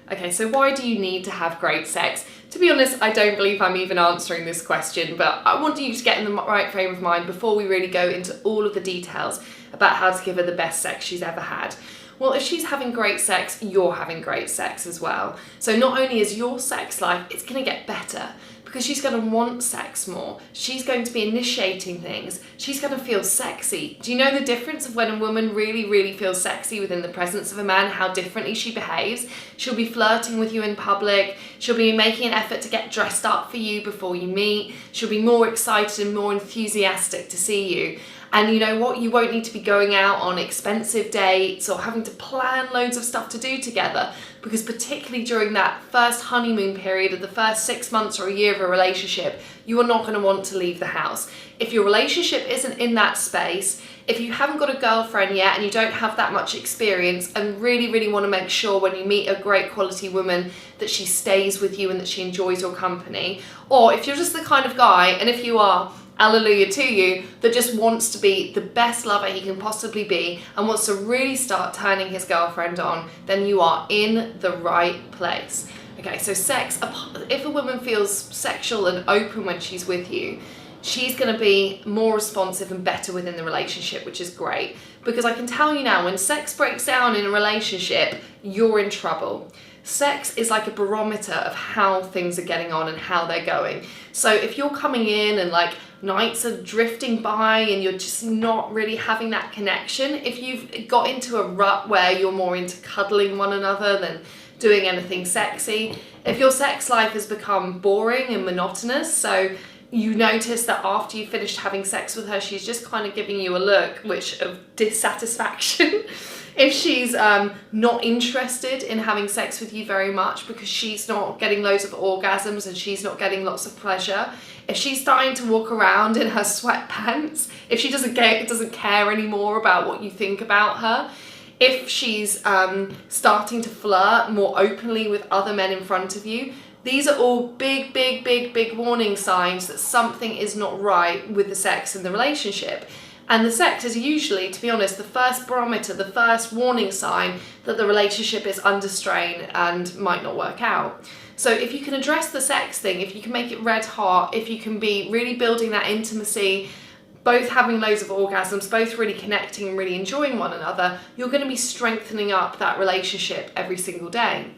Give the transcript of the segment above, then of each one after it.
Okay, so why do you need to have great sex? To be honest, I don't believe I'm even answering this question, but I want you to get in the right frame of mind before we really go into all of the details about how to give her the best sex she's ever had. Well, if she's having great sex, you're having great sex as well. So not only is your sex life, it's going to get better because she's going to want sex more. She's going to be initiating things. She's going to feel sexy. Do you know the difference of when a woman really, really feels sexy within the presence of a man, how differently she behaves? She'll be flirting with you in public. She'll be making an effort to get dressed up for you before you meet. She'll be more excited and more enthusiastic to see you. And you know what? You won't need to be going out on expensive dates or having to plan loads of stuff to do together, because particularly during that first honeymoon period of the first 6 months or a year of a relationship, you are not going to want to leave the house. If your relationship isn't in that space, if you haven't got a girlfriend yet and you don't have that much experience and really, really want to make sure when you meet a great quality woman that she stays with you and that she enjoys your company, or if you're just the kind of guy, and if you are, hallelujah to you, that just wants to be the best lover he can possibly be and wants to really start turning his girlfriend on, then you are in the right place. Okay, so sex, if a woman feels sexual and open when she's with you, she's going to be more responsive and better within the relationship, which is great. Because I can tell you now, when sex breaks down in a relationship, you're in trouble. Sex is like a barometer of how things are getting on and how they're going. So if you're coming in and like nights are drifting by and you're just not really having that connection, if you've got into a rut where you're more into cuddling one another than doing anything sexy, if your sex life has become boring and monotonous, so you notice that after you finished having sex with her, she's just kind of giving you a look of dissatisfaction. If she's not interested in having sex with you very much because she's not getting loads of orgasms and she's not getting lots of pleasure, if she's starting to walk around in her sweatpants, if she doesn't care anymore about what you think about her, if she's starting to flirt more openly with other men in front of you, these are all big, big, big, big warning signs that something is not right with the sex in the relationship. And the sex is usually, to be honest, the first barometer, the first warning sign that the relationship is under strain and might not work out. So if you can address the sex thing, if you can make it red hot, if you can be really building that intimacy, both having loads of orgasms, both really connecting and really enjoying one another, you're going to be strengthening up that relationship every single day.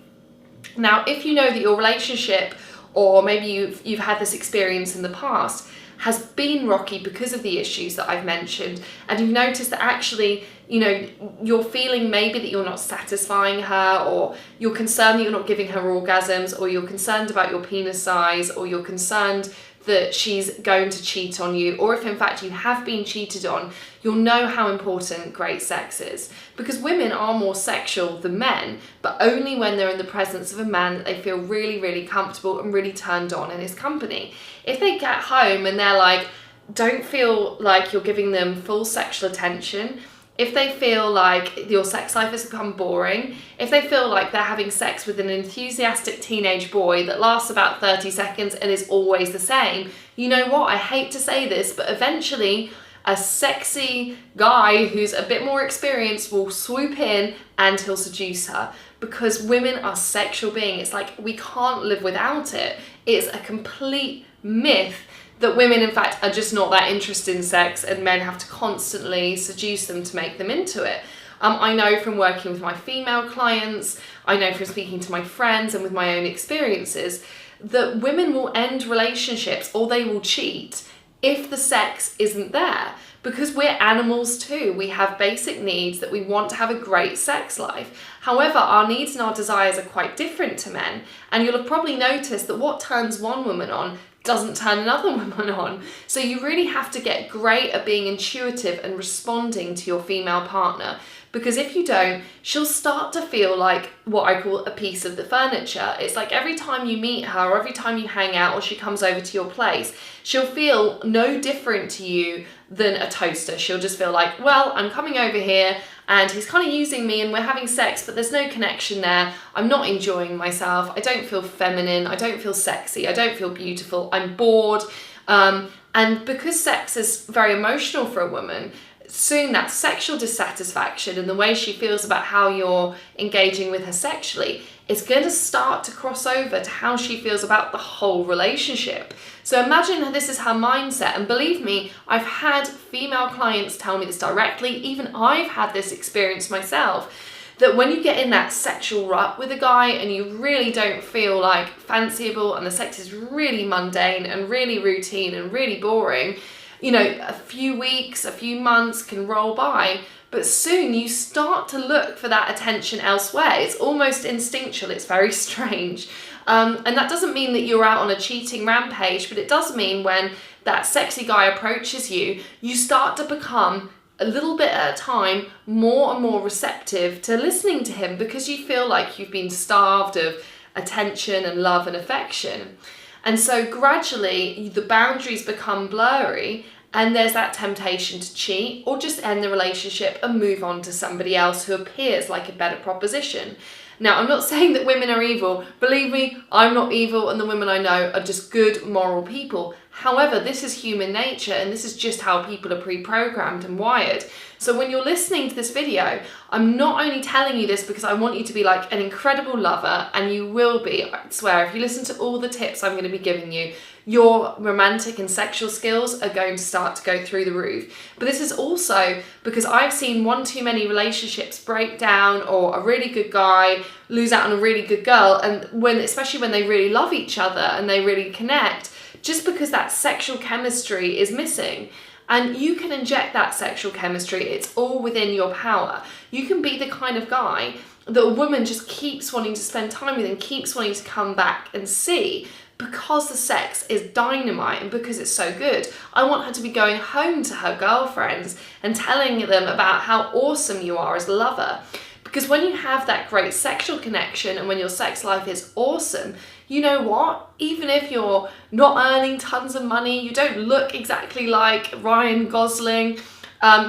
Now, if you know that your relationship, or maybe you've had this experience in the past, has been rocky because of the issues that I've mentioned, and you've noticed that actually, you know, you're feeling maybe that you're not satisfying her, or you're concerned that you're not giving her orgasms, or you're concerned about your penis size, or you're concerned that she's going to cheat on you, or if in fact you have been cheated on, you'll know how important great sex is. Because women are more sexual than men, but only when they're in the presence of a man that they feel really, really comfortable and really turned on in his company. If they get home and they're like, don't feel like you're giving them full sexual attention, if they feel like your sex life has become boring, if they feel like they're having sex with an enthusiastic teenage boy that lasts about 30 seconds and is always the same, you know what, I hate to say this, but eventually a sexy guy who's a bit more experienced will swoop in and he'll seduce her. Because women are sexual beings. It's like we can't live without it. It's a complete myth that women, in fact, are just not that interested in sex and men have to constantly seduce them to make them into it. I know from working with my female clients, I know from speaking to my friends and with my own experiences, that women will end relationships or they will cheat if the sex isn't there. Because we're animals too. We have basic needs that we want to have a great sex life. However, our needs and our desires are quite different to men. And you'll have probably noticed that what turns one woman on doesn't turn another woman on. So you really have to get great at being intuitive and responding to your female partner. Because if you don't, she'll start to feel like what I call a piece of the furniture. It's like every time you meet her or every time you hang out or she comes over to your place, she'll feel no different to you than a toaster. She'll just feel like, well, I'm coming over here and he's kind of using me and we're having sex, but there's no connection there. I'm not enjoying myself. I don't feel feminine. I don't feel sexy. I don't feel beautiful. I'm bored. And because sex is very emotional for a woman, soon that sexual dissatisfaction and the way she feels about how you're engaging with her sexually is going to start to cross over to how she feels about the whole relationship. So imagine this is her mindset, and believe me, I've had female clients tell me this directly, even I've had this experience myself, that when you get in that sexual rut with a guy and you really don't feel like fanciable and the sex is really mundane and really routine and really boring, you know, a few weeks, a few months can roll by, but soon you start to look for that attention elsewhere. It's almost instinctual, it's very strange. And that doesn't mean that you're out on a cheating rampage, but it does mean when that sexy guy approaches you, you start to become a little bit at a time more and more receptive to listening to him because you feel like you've been starved of attention and love and affection. And so gradually the boundaries become blurry and there's that temptation to cheat or just end the relationship and move on to somebody else who appears like a better proposition. Now, I'm not saying that women are evil. Believe me, I'm not evil, and the women I know are just good, moral people. However, this is human nature, and this is just how people are pre-programmed and wired. So when you're listening to this video, I'm not only telling you this because I want you to be like an incredible lover, and you will be, I swear, if you listen to all the tips I'm going to be giving you, your romantic and sexual skills are going to start to go through the roof. But this is also because I've seen one too many relationships break down, or a really good guy lose out on a really good girl, and especially when they really love each other and they really connect, just because that sexual chemistry is missing. And you can inject that sexual chemistry, it's all within your power. You can be the kind of guy that a woman just keeps wanting to spend time with and keeps wanting to come back and see, because the sex is dynamite and because it's so good. I want her to be going home to her girlfriends and telling them about how awesome you are as a lover. Because when you have that great sexual connection and when your sex life is awesome, you know what? Even if you're not earning tons of money, you don't look exactly like Ryan Gosling,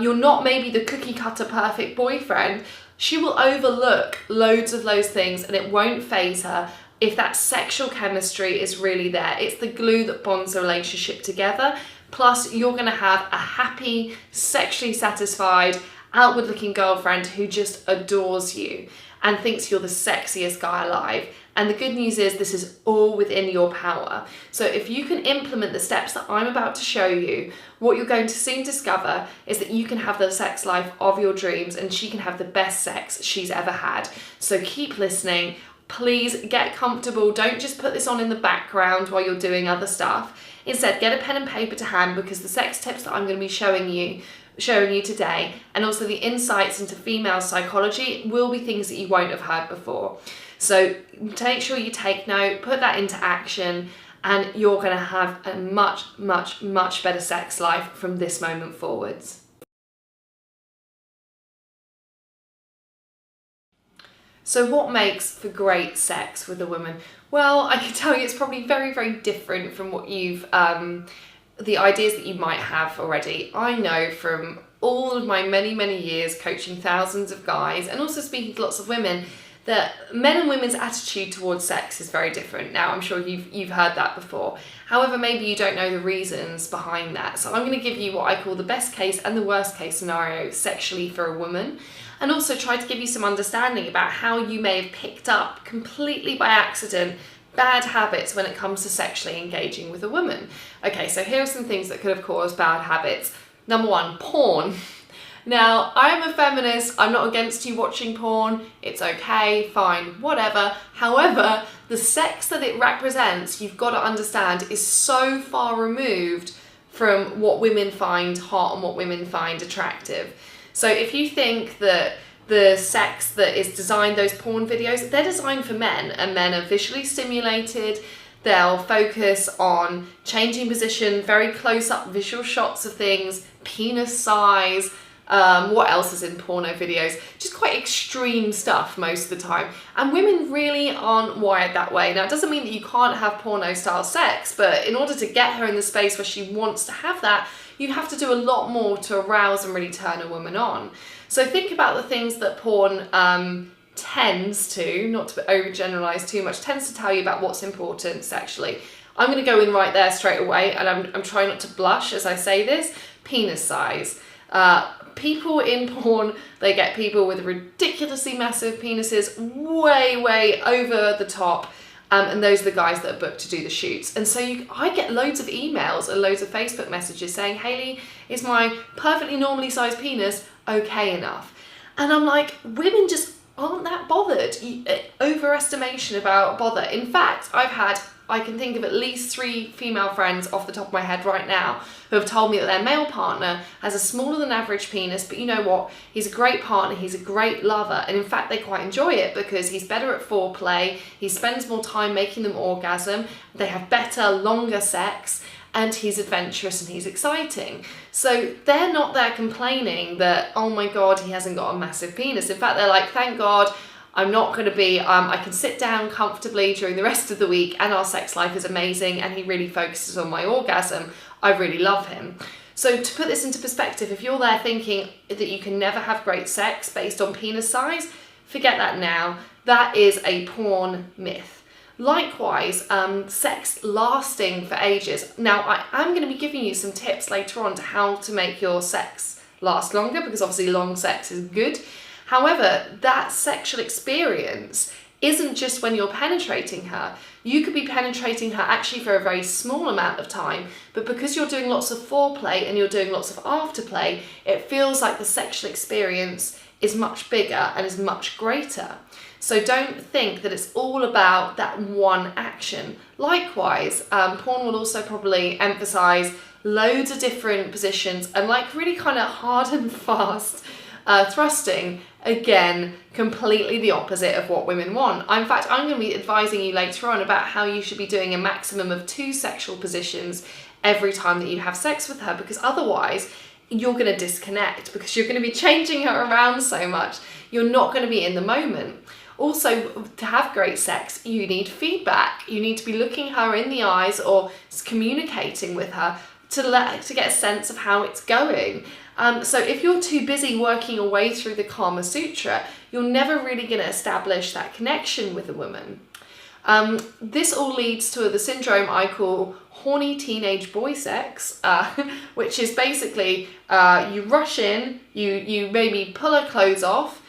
you're not maybe the cookie cutter perfect boyfriend, she will overlook loads of those things and it won't faze her if that sexual chemistry is really there. It's the glue that bonds the relationship together. Plus, you're gonna have a happy, sexually satisfied, outward looking girlfriend who just adores you and thinks you're the sexiest guy alive. And the good news is this is all within your power. So if you can implement the steps that I'm about to show you, what you're going to soon discover is that you can have the sex life of your dreams and she can have the best sex she's ever had. So keep listening. Please get comfortable. Don't just put this on in the background while you're doing other stuff. Instead, get a pen and paper to hand, because the sex tips that I'm going to be showing you today, and also the insights into female psychology, will be things that you won't have heard before. So make sure you take note, put that into action, and you're going to have a much, much, much better sex life from this moment forwards. So what makes for great sex with a woman? Well, I can tell you it's probably very, very different from what you've, the ideas that you might have already. I know from all of my many, many years coaching thousands of guys and also speaking to lots of women that men and women's attitude towards sex is very different. Now, I'm sure you've heard that before. However, maybe you don't know the reasons behind that. So I'm going to give you what I call the best case and the worst case scenario sexually for a woman, and also try to give you some understanding about how you may have picked up completely by accident bad habits when it comes to sexually engaging with a woman. Okay, so here are some things that could have caused bad habits. Number one, porn. Now, I am a feminist, I'm not against you watching porn, it's okay, fine, whatever. However, the sex that it represents, you've got to understand, is so far removed from what women find hot and what women find attractive. So if you think that the sex that is designed, those porn videos, they're designed for men, and men are visually stimulated, they'll focus on changing position, very close-up visual shots of things, penis size, what else is in porno videos? Just quite extreme stuff most of the time. And women really aren't wired that way. Now, it doesn't mean that you can't have porno style sex, but in order to get her in the space where she wants to have that, you have to do a lot more to arouse and really turn a woman on. So think about the things that porn tends to, not to overgeneralize too much, tends to tell you about what's important sexually. I'm going to go in right there straight away, and I'm trying not to blush as I say this. Penis size. People in porn, they get people with ridiculously massive penises, way over the top. And those are the guys that are booked to do the shoots. And so I get loads of emails and loads of Facebook messages saying, Hayley, is my perfectly normally sized penis okay enough? And I'm like, women just aren't that bothered. Overestimation about bother. In fact, I can think of at least 3 female friends off the top of my head right now who have told me that their male partner has a smaller than average penis, but you know what? He's a great partner, he's a great lover, and in fact they quite enjoy it because he's better at foreplay, he spends more time making them orgasm, they have better, longer sex, and he's adventurous and he's exciting. So they're not there complaining that, oh my God, he hasn't got a massive penis. In fact, they're like, thank God, I'm not going to be, I can sit down comfortably during the rest of the week and our sex life is amazing and he really focuses on my orgasm. I really love him. So to put this into perspective, if you're there thinking that you can never have great sex based on penis size, forget that now. That is a porn myth. Likewise, sex lasting for ages. Now, I am going to be giving you some tips later on to how to make your sex last longer, because obviously long sex is good. However, that sexual experience isn't just when you're penetrating her. You could be penetrating her actually for a very small amount of time, but because you're doing lots of foreplay and you're doing lots of afterplay, it feels like the sexual experience is much bigger and is much greater. So don't think that it's all about that one action. Likewise, porn will also probably emphasize loads of different positions and like really kind of hard and fast thrusting. Again, completely the opposite of what women want. In fact, I'm going to be advising you later on about how you should be doing a maximum of 2 sexual positions every time that you have sex with her, because otherwise you're going to disconnect because you're going to be changing her around so much. You're not going to be in the moment. Also, to have great sex, you need feedback. You need to be looking her in the eyes or communicating with her to get a sense of how it's going. So if you're too busy working your way through the Kama Sutra, you're never really going to establish that connection with a woman. This all leads to the syndrome I call horny teenage boy sex, which is basically you rush in, you maybe pull her clothes off,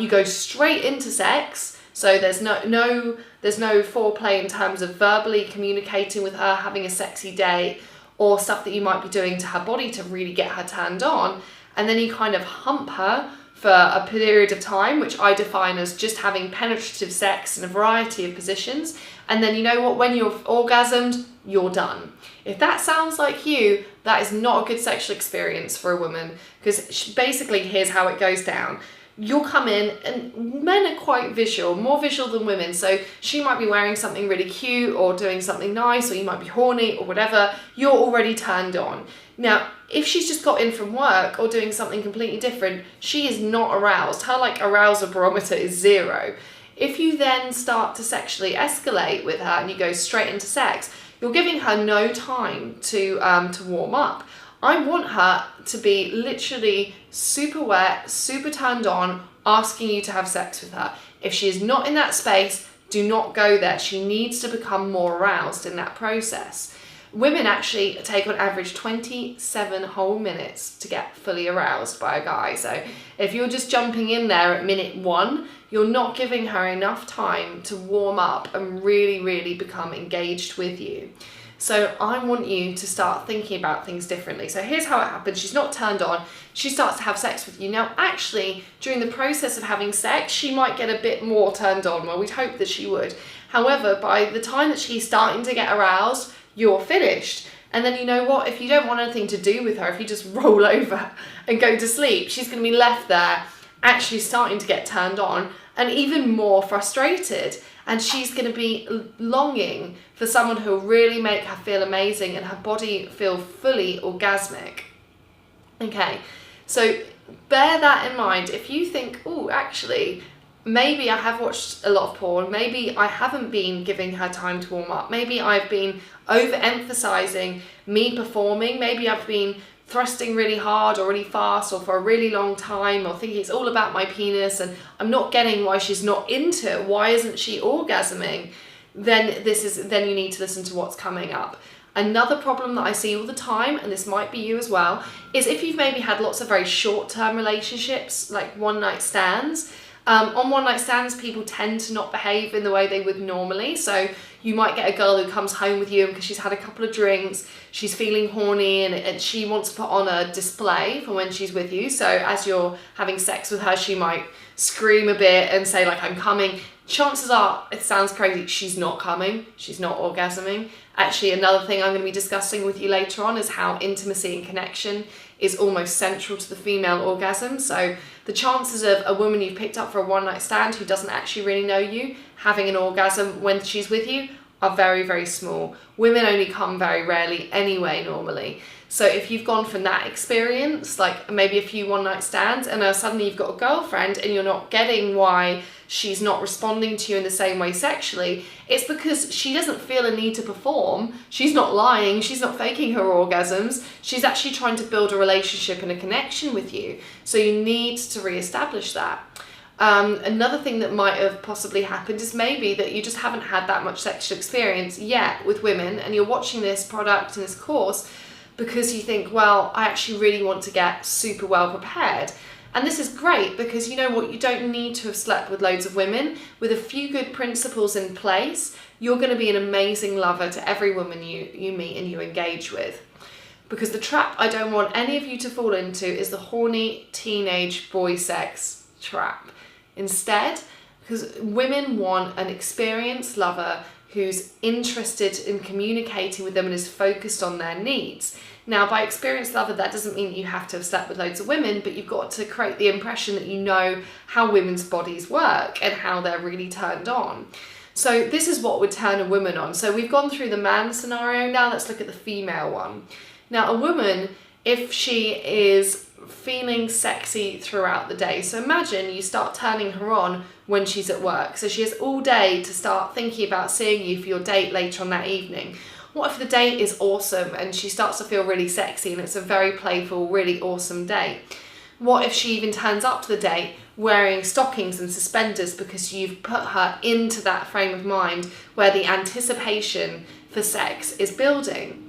you go straight into sex. So there's no foreplay in terms of verbally communicating with her, having a sexy date, or stuff that you might be doing to her body to really get her turned on. And then you kind of hump her for a period of time, which I define as just having penetrative sex in a variety of positions. And then you know what, when you're orgasmed, you're done. If that sounds like you, that is not a good sexual experience for a woman, because basically here's how it goes down. You'll come in, and men are quite visual, more visual than women. So she might be wearing something really cute or doing something nice, or you might be horny or whatever. You're already turned on. Now, if she's just got in from work or doing something completely different, she is not aroused. Her arousal barometer is 0. If you then start to sexually escalate with her and you go straight into sex, you're giving her no time to warm up. I want her to be literally super wet, super turned on, asking you to have sex with her. If she is not in that space, do not go there. She needs to become more aroused in that process. Women actually take on average 27 whole minutes to get fully aroused by a guy. So if you're just jumping in there at minute 1, you're not giving her enough time to warm up and really, really become engaged with you. So I want you to start thinking about things differently. So here's how it happens. She's not turned on. She starts to have sex with you. Now, actually, during the process of having sex, she might get a bit more turned on. Well, we'd hope that she would. However, by the time that she's starting to get aroused, you're finished. And then you know what? If you don't want anything to do with her, if you just roll over and go to sleep, she's going to be left there actually starting to get turned on and even more frustrated. And she's going to be longing for someone who will really make her feel amazing and her body feel fully orgasmic. Okay, so bear that in mind. If you think, oh, actually, maybe I have watched a lot of porn, maybe I haven't been giving her time to warm up, maybe I've been overemphasizing me performing, maybe I've been thrusting really hard or really fast or for a really long time, or thinking it's all about my penis and I'm not getting why she's not into it, why isn't she orgasming, then you need to listen to what's coming up. Another problem that I see all the time, and this might be you as well, is if you've maybe had lots of very short-term relationships, like one-night stands. On one-night stands, people tend to not behave in the way they would normally. So you might get a girl who comes home with you because she's had a couple of drinks, she's feeling horny, and she wants to put on a display for when she's with you. So as you're having sex with her, she might scream a bit and say like, I'm coming. Chances are, it sounds crazy, she's not coming, she's not orgasming. Actually, another thing I'm going to be discussing with you later on is how intimacy and connection is almost central to the female orgasm. So the chances of a woman you've picked up for a one-night stand who doesn't actually really know you having an orgasm when she's with you are very, very small. Women only come very rarely anyway, normally. So if you've gone from that experience, like maybe a few one-night stands, and now suddenly you've got a girlfriend and you're not getting why she's not responding to you in the same way sexually, it's because she doesn't feel a need to perform. She's not lying, she's not faking her orgasms. She's actually trying to build a relationship and a connection with you. So you need to re-establish that. Another thing that might have possibly happened is maybe that you just haven't had that much sexual experience yet with women, and you're watching this product and this course because you think, well, I actually really want to get super well prepared. And this is great because you know what, you don't need to have slept with loads of women. With a few good principles in place, you're going to be an amazing lover to every woman you meet and you engage with. Because the trap I don't want any of you to fall into is the horny teenage boy sex trap. Instead, because women want an experienced lover who's interested in communicating with them and is focused on their needs. Now, by experienced lover, that doesn't mean you have to have slept with loads of women, but you've got to create the impression that you know how women's bodies work and how they're really turned on. So this is what would turn a woman on. So we've gone through the man scenario, now let's look at the female one. Now, a woman, if she is feeling sexy throughout the day, so imagine you start turning her on when she's at work. So she has all day to start thinking about seeing you for your date later on that evening. What if the date is awesome and she starts to feel really sexy and it's a very playful, really awesome date? What if she even turns up to the date wearing stockings and suspenders because you've put her into that frame of mind where the anticipation for sex is building?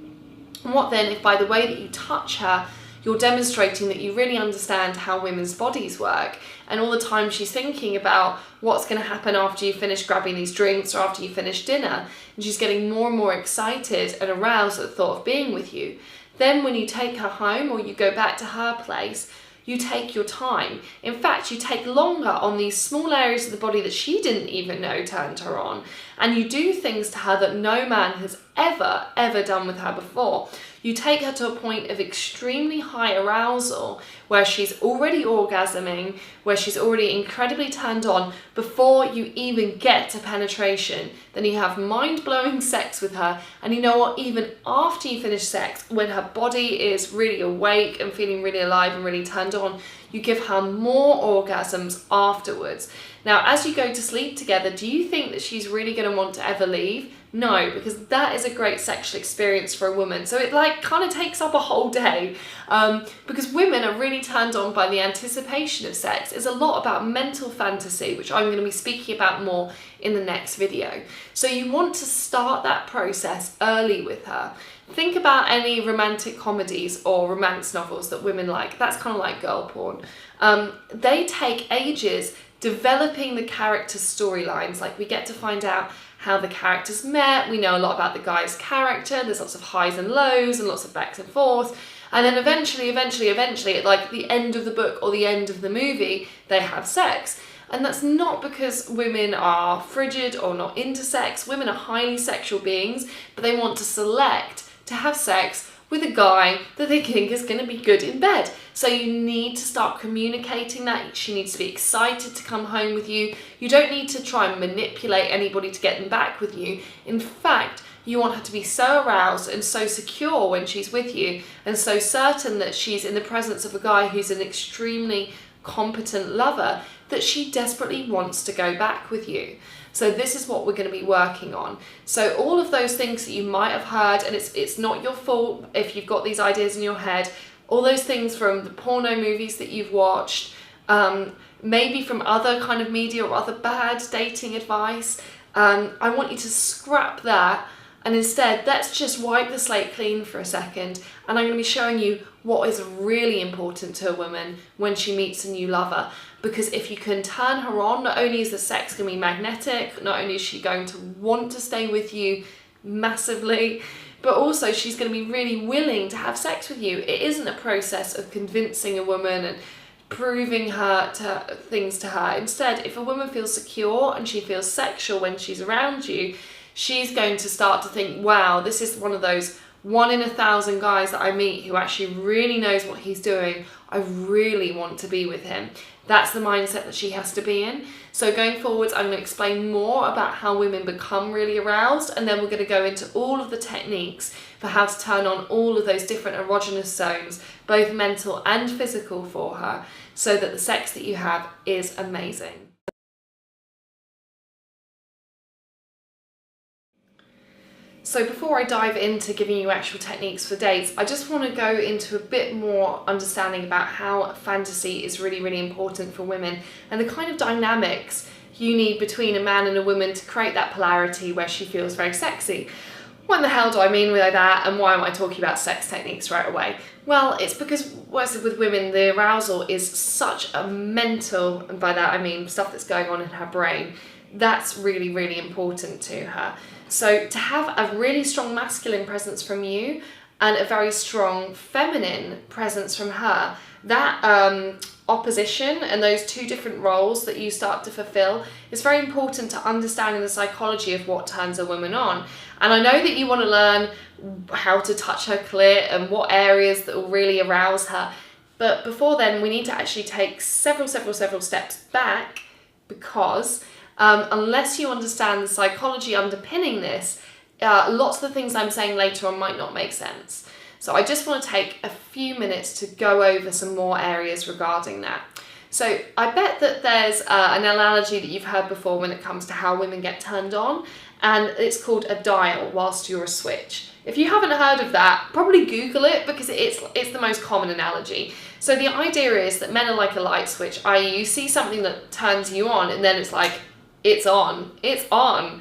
And what then if by the way that you touch her, you're demonstrating that you really understand how women's bodies work, and all the time she's thinking about what's going to happen after you finish grabbing these drinks or after you finish dinner, and she's getting more and more excited and aroused at the thought of being with you. Then when you take her home or you go back to her place, you take your time. In fact, you take longer on these small areas of the body that she didn't even know turned her on, and you do things to her that no man has ever done with her before. You take her to a point of extremely high arousal where she's already orgasming, where she's already incredibly turned on before you even get to penetration. Then you have mind-blowing sex with her, and you know what, even after you finish sex, when her body is really awake and feeling really alive and really turned on, you give her more orgasms afterwards. Now, as you go to sleep together, do you think that she's really going to want to ever leave? No, because that is a great sexual experience for a woman. So it like kind of takes up a whole day, because women are really turned on by the anticipation of sex. It's a lot about mental fantasy, which I'm going to be speaking about more in the next video. So you want to start that process early with her. Think about any romantic comedies or romance novels that women like. That's kind of like girl porn. They take ages developing the characters' storylines. Like, we get to find out how the characters met, we know a lot about the guy's character, there's lots of highs and lows and lots of backs and forths, and then eventually, at like the end of the book or the end of the movie, they have sex. And that's not because women are frigid or not into sex. Women are highly sexual beings, but they want to select to have sex with a guy that they think is going to be good in bed. So you need to start communicating that. She needs to be excited to come home with you. You don't need to try and manipulate anybody to get them back with you. In fact, you want her to be so aroused and so secure when she's with you, and so certain that she's in the presence of a guy who's an extremely competent lover, that she desperately wants to go back with you. So this is what we're going to be working on. So all of those things that you might have heard, and it's not your fault if you've got these ideas in your head, all those things from the porno movies that you've watched, maybe from other kind of media or other bad dating advice, I want you to scrap that And instead, let's just wipe the slate clean for a second, and I'm going to be showing you what is really important to a woman when she meets a new lover. Because if you can turn her on, not only is the sex going to be magnetic, not only is she going to want to stay with you massively, but also she's going to be really willing to have sex with you. It isn't a process of convincing a woman and proving things to her. Instead, if a woman feels secure and she feels sexual when she's around you, she's going to start to think, wow, this is one of those 1 in 1,000 guys that I meet who actually really knows what he's doing. I really want to be with him. That's the mindset that she has to be in. So going forwards, I'm going to explain more about how women become really aroused, and then we're going to go into all of the techniques for how to turn on all of those different erogenous zones, both mental and physical, for her, so that the sex that you have is amazing. So before I dive into giving you actual techniques for dates, I just want to go into a bit more understanding about how fantasy is really, really important for women, and the kind of dynamics you need between a man and a woman to create that polarity where she feels very sexy. What the hell do I mean by that, and why am I talking about sex techniques right away? Well, it's because with women, the arousal is such a mental, and by that I mean stuff that's going on in her brain, that's really, really important to her. So to have a really strong masculine presence from you and a very strong feminine presence from her, that opposition and those two different roles that you start to fulfill is very important to understanding the psychology of what turns a woman on. And I know that you want to learn how to touch her clit and what areas that will really arouse her, but before then we need to actually take several steps back, because unless you understand the psychology underpinning this, lots of the things I'm saying later on might not make sense. So I just want to take a few minutes to go over some more areas regarding that. So I bet that there's an analogy that you've heard before when it comes to how women get turned on, and it's called a dial whilst you're a switch. If you haven't heard of that, probably Google it, because it's the most common analogy. So the idea is that men are like a light switch, i.e. you see something that turns you on and then it's like, it's on, it's on.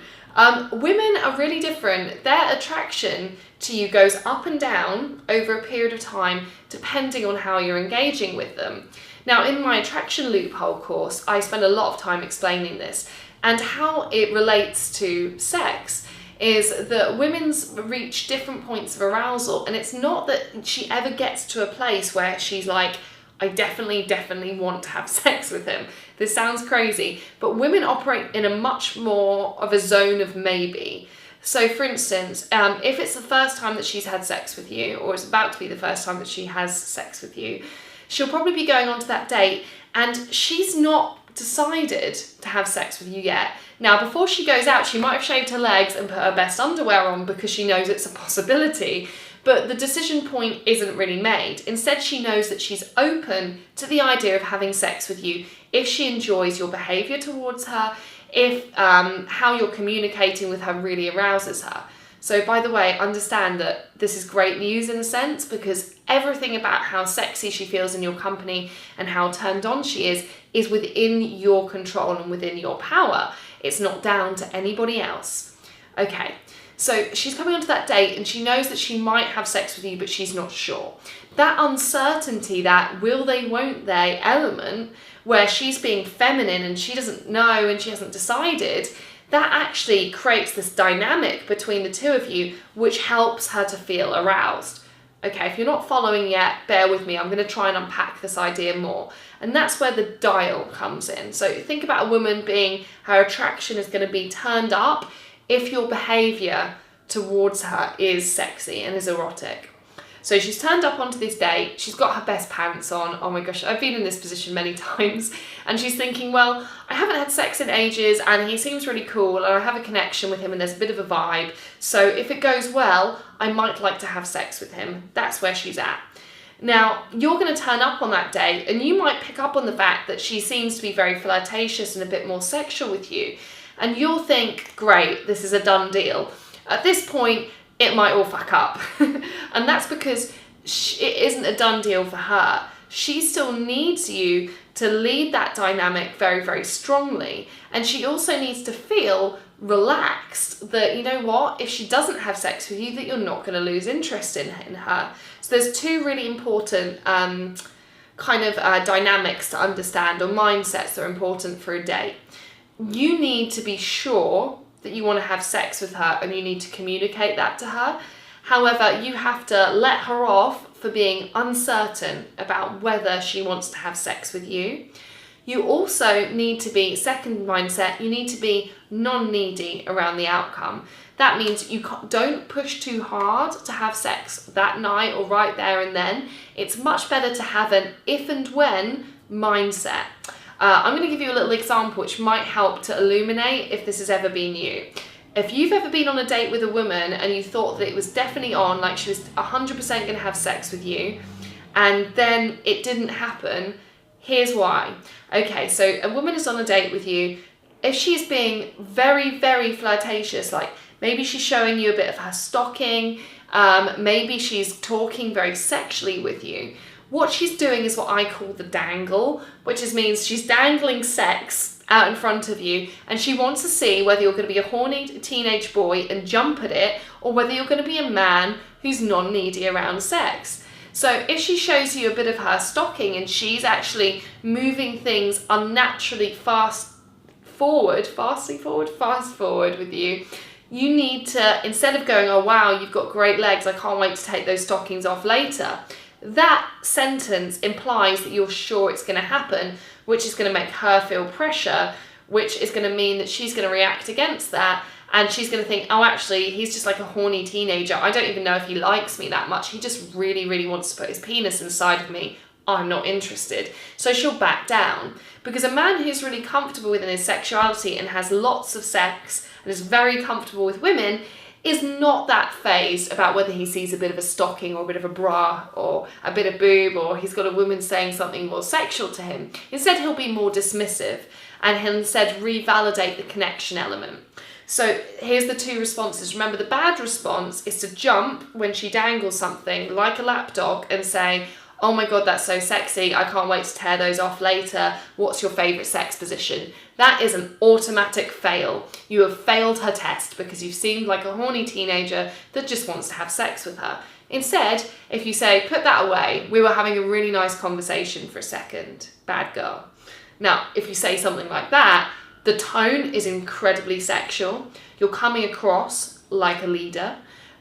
Women are really different. Their attraction to you goes up and down over a period of time depending on how you're engaging with them. Now, in my attraction loophole course, I spend a lot of time explaining this, and how it relates to sex is that women's reach different points of arousal, and it's not that she ever gets to a place where she's like, I definitely want to have sex with him. This sounds crazy, but women operate in a much more of a zone of maybe. So for instance, if it's the first time that she's had sex with you, or it's about to be the first time that she has sex with you, she'll probably be going on to that date and she's not decided to have sex with you yet. Now, before she goes out, she might have shaved her legs and put her best underwear on because she knows it's a possibility. But the decision point isn't really made. Instead, she knows that she's open to the idea of having sex with you if she enjoys your behaviour towards her, if how you're communicating with her really arouses her. So by the way, understand that this is great news in a sense, because everything about how sexy she feels in your company and how turned on she is within your control and within your power. It's not down to anybody else. Okay. So she's coming onto that date and she knows that she might have sex with you, but she's not sure. That uncertainty, that will they, won't they element, where she's being feminine and she doesn't know and she hasn't decided, that actually creates this dynamic between the two of you, which helps her to feel aroused. Okay, if you're not following yet, bear with me. I'm going to try and unpack this idea more. And that's where the dial comes in. So think about a woman being, her attraction is going to be turned up if your behaviour towards her is sexy and is erotic. So she's turned up onto this date, she's got her best pants on, oh my gosh, I've been in this position many times, and she's thinking, well, I haven't had sex in ages and he seems really cool and I have a connection with him and there's a bit of a vibe, so if it goes well, I might like to have sex with him. That's where she's at. Now, you're going to turn up on that date and you might pick up on the fact that she seems to be very flirtatious and a bit more sexual with you. And you'll think, great, this is a done deal. At this point, it might all fuck up. And that's because it isn't a done deal for her. She still needs you to lead that dynamic very, very strongly. And she also needs to feel relaxed that, you know what, if she doesn't have sex with you, that you're not going to lose interest in her. So there's two really important dynamics to understand, or mindsets that are important for a date. You need to be sure that you want to have sex with her, and you need to communicate that to her. However, you have to let her off for being uncertain about whether she wants to have sex with you. You also need to be, second mindset, you need to be non-needy around the outcome. That means you don't push too hard to have sex that night or right there and then. It's much better to have an if and when mindset. I'm going to give you a little example which might help to illuminate if this has ever been you. If you've ever been on a date with a woman and you thought that it was definitely on, like she was 100% going to have sex with you, and then it didn't happen, here's why. Okay, so a woman is on a date with you. If she's being very, very flirtatious, like maybe she's showing you a bit of her stocking, maybe she's talking very sexually with you, what she's doing is what I call the dangle, which means she's dangling sex out in front of you, and she wants to see whether you're going to be a horny teenage boy and jump at it, or whether you're going to be a man who's non-needy around sex. So if she shows you a bit of her stocking and she's actually moving things unnaturally fast forward with you, you need to, instead of going, oh wow, you've got great legs, I can't wait to take those stockings off later, that sentence implies that you're sure it's going to happen, which is going to make her feel pressure, which is going to mean that she's going to react against that, and she's going to think, oh, actually, he's just like a horny teenager. I don't even know if he likes me that much. He just really, really wants to put his penis inside of me. I'm not interested. So she'll back down. Because a man who's really comfortable within his sexuality and has lots of sex and is very comfortable with women is not that phased about whether he sees a bit of a stocking or a bit of a bra or a bit of boob, or he's got a woman saying something more sexual to him. Instead, he'll be more dismissive, and he'll instead revalidate the connection element. So here's the two responses. Remember, the bad response is to jump when she dangles something like a lapdog and say, oh my God, that's so sexy, I can't wait to tear those off later, what's your favourite sex position? That is an automatic fail. You have failed her test because you seemed like a horny teenager that just wants to have sex with her. Instead, if you say, put that away, we were having a really nice conversation for a second, bad girl. Now, if you say something like that, the tone is incredibly sexual. You're coming across like a leader.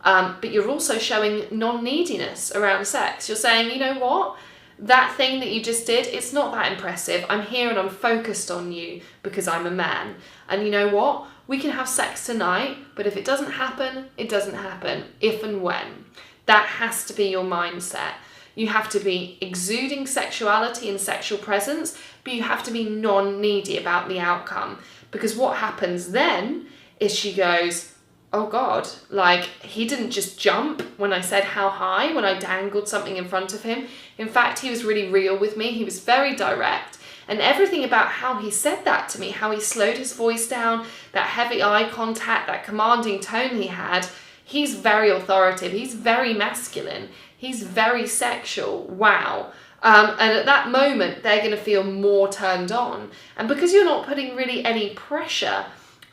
But you're also showing non-neediness around sex. You're saying, you know what? That thing that you just did, it's not that impressive. I'm here and I'm focused on you because I'm a man. And you know what? We can have sex tonight, but if it doesn't happen, it doesn't happen. If and when. That has to be your mindset. You have to be exuding sexuality and sexual presence, but you have to be non-needy about the outcome. Because what happens then is she goes, oh God, like he didn't just jump when I said how high, when I dangled something in front of him. In fact, he was really real with me. He was very direct. And everything about how he said that to me, how he slowed his voice down, that heavy eye contact, that commanding tone he had, he's very authoritative. He's very masculine. He's very sexual. Wow. And at that moment, they're going to feel more turned on. And because you're not putting really any pressure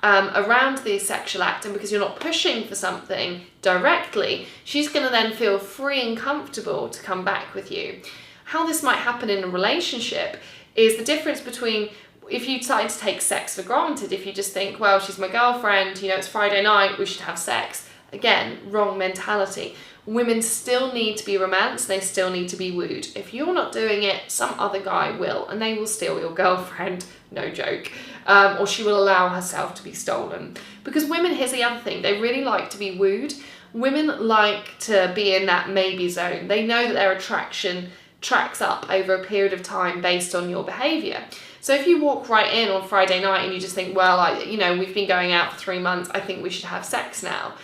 around the sexual act, and because you're not pushing for something directly, she's going to then feel free and comfortable to come back with you. How this might happen in a relationship is the difference between if you decide to take sex for granted, if you just think, well, she's my girlfriend, you know, it's Friday night, we should have sex. Again, wrong mentality. Women still need to be romanced, they still need to be wooed. If you're not doing it, some other guy will, and they will steal your girlfriend, no joke, or she will allow herself to be stolen. Because women, here's the other thing, they really like to be wooed. Women like to be in that maybe zone. They know that their attraction tracks up over a period of time based on your behaviour. So if you walk right in on Friday night and you just think, well, we've been going out for 3 months, I think we should have sex now.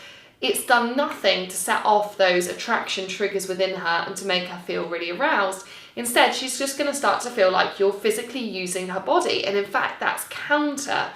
It's done nothing to set off those attraction triggers within her and to make her feel really aroused. Instead, she's just going to start to feel like you're physically using her body. And in fact, that's counter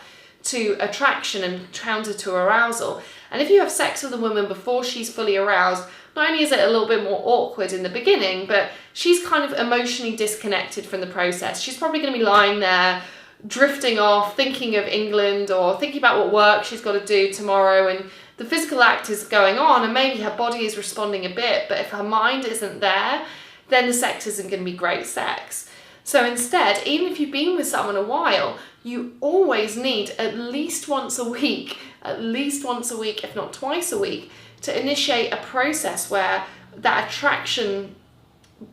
to attraction and counter to arousal. And if you have sex with a woman before she's fully aroused, not only is it a little bit more awkward in the beginning, but she's kind of emotionally disconnected from the process. She's probably going to be lying there drifting off, thinking of England or thinking about what work she's got to do tomorrow, and the physical act is going on and maybe her body is responding a bit, but if her mind isn't there, then the sex isn't going to be great sex. So instead, even if you've been with someone a while, you always need at least once a week, if not twice a week, to initiate a process where that attraction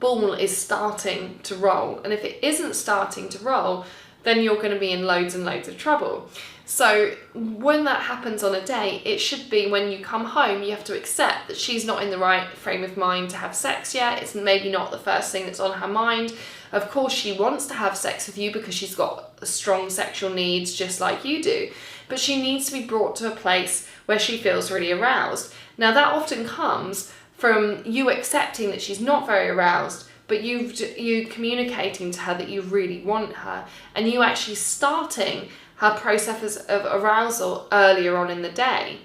ball is starting to roll. And if it isn't starting to roll, then you're going to be in loads and loads of trouble. So when that happens on a date, it should be when you come home, you have to accept that she's not in the right frame of mind to have sex yet. It's maybe not the first thing that's on her mind. Of course, she wants to have sex with you because she's got strong sexual needs just like you do. But she needs to be brought to a place where she feels really aroused. Now, that often comes from you accepting that she's not very aroused, but you communicating to her that you really want her, and you actually starting her process of arousal earlier on in the day.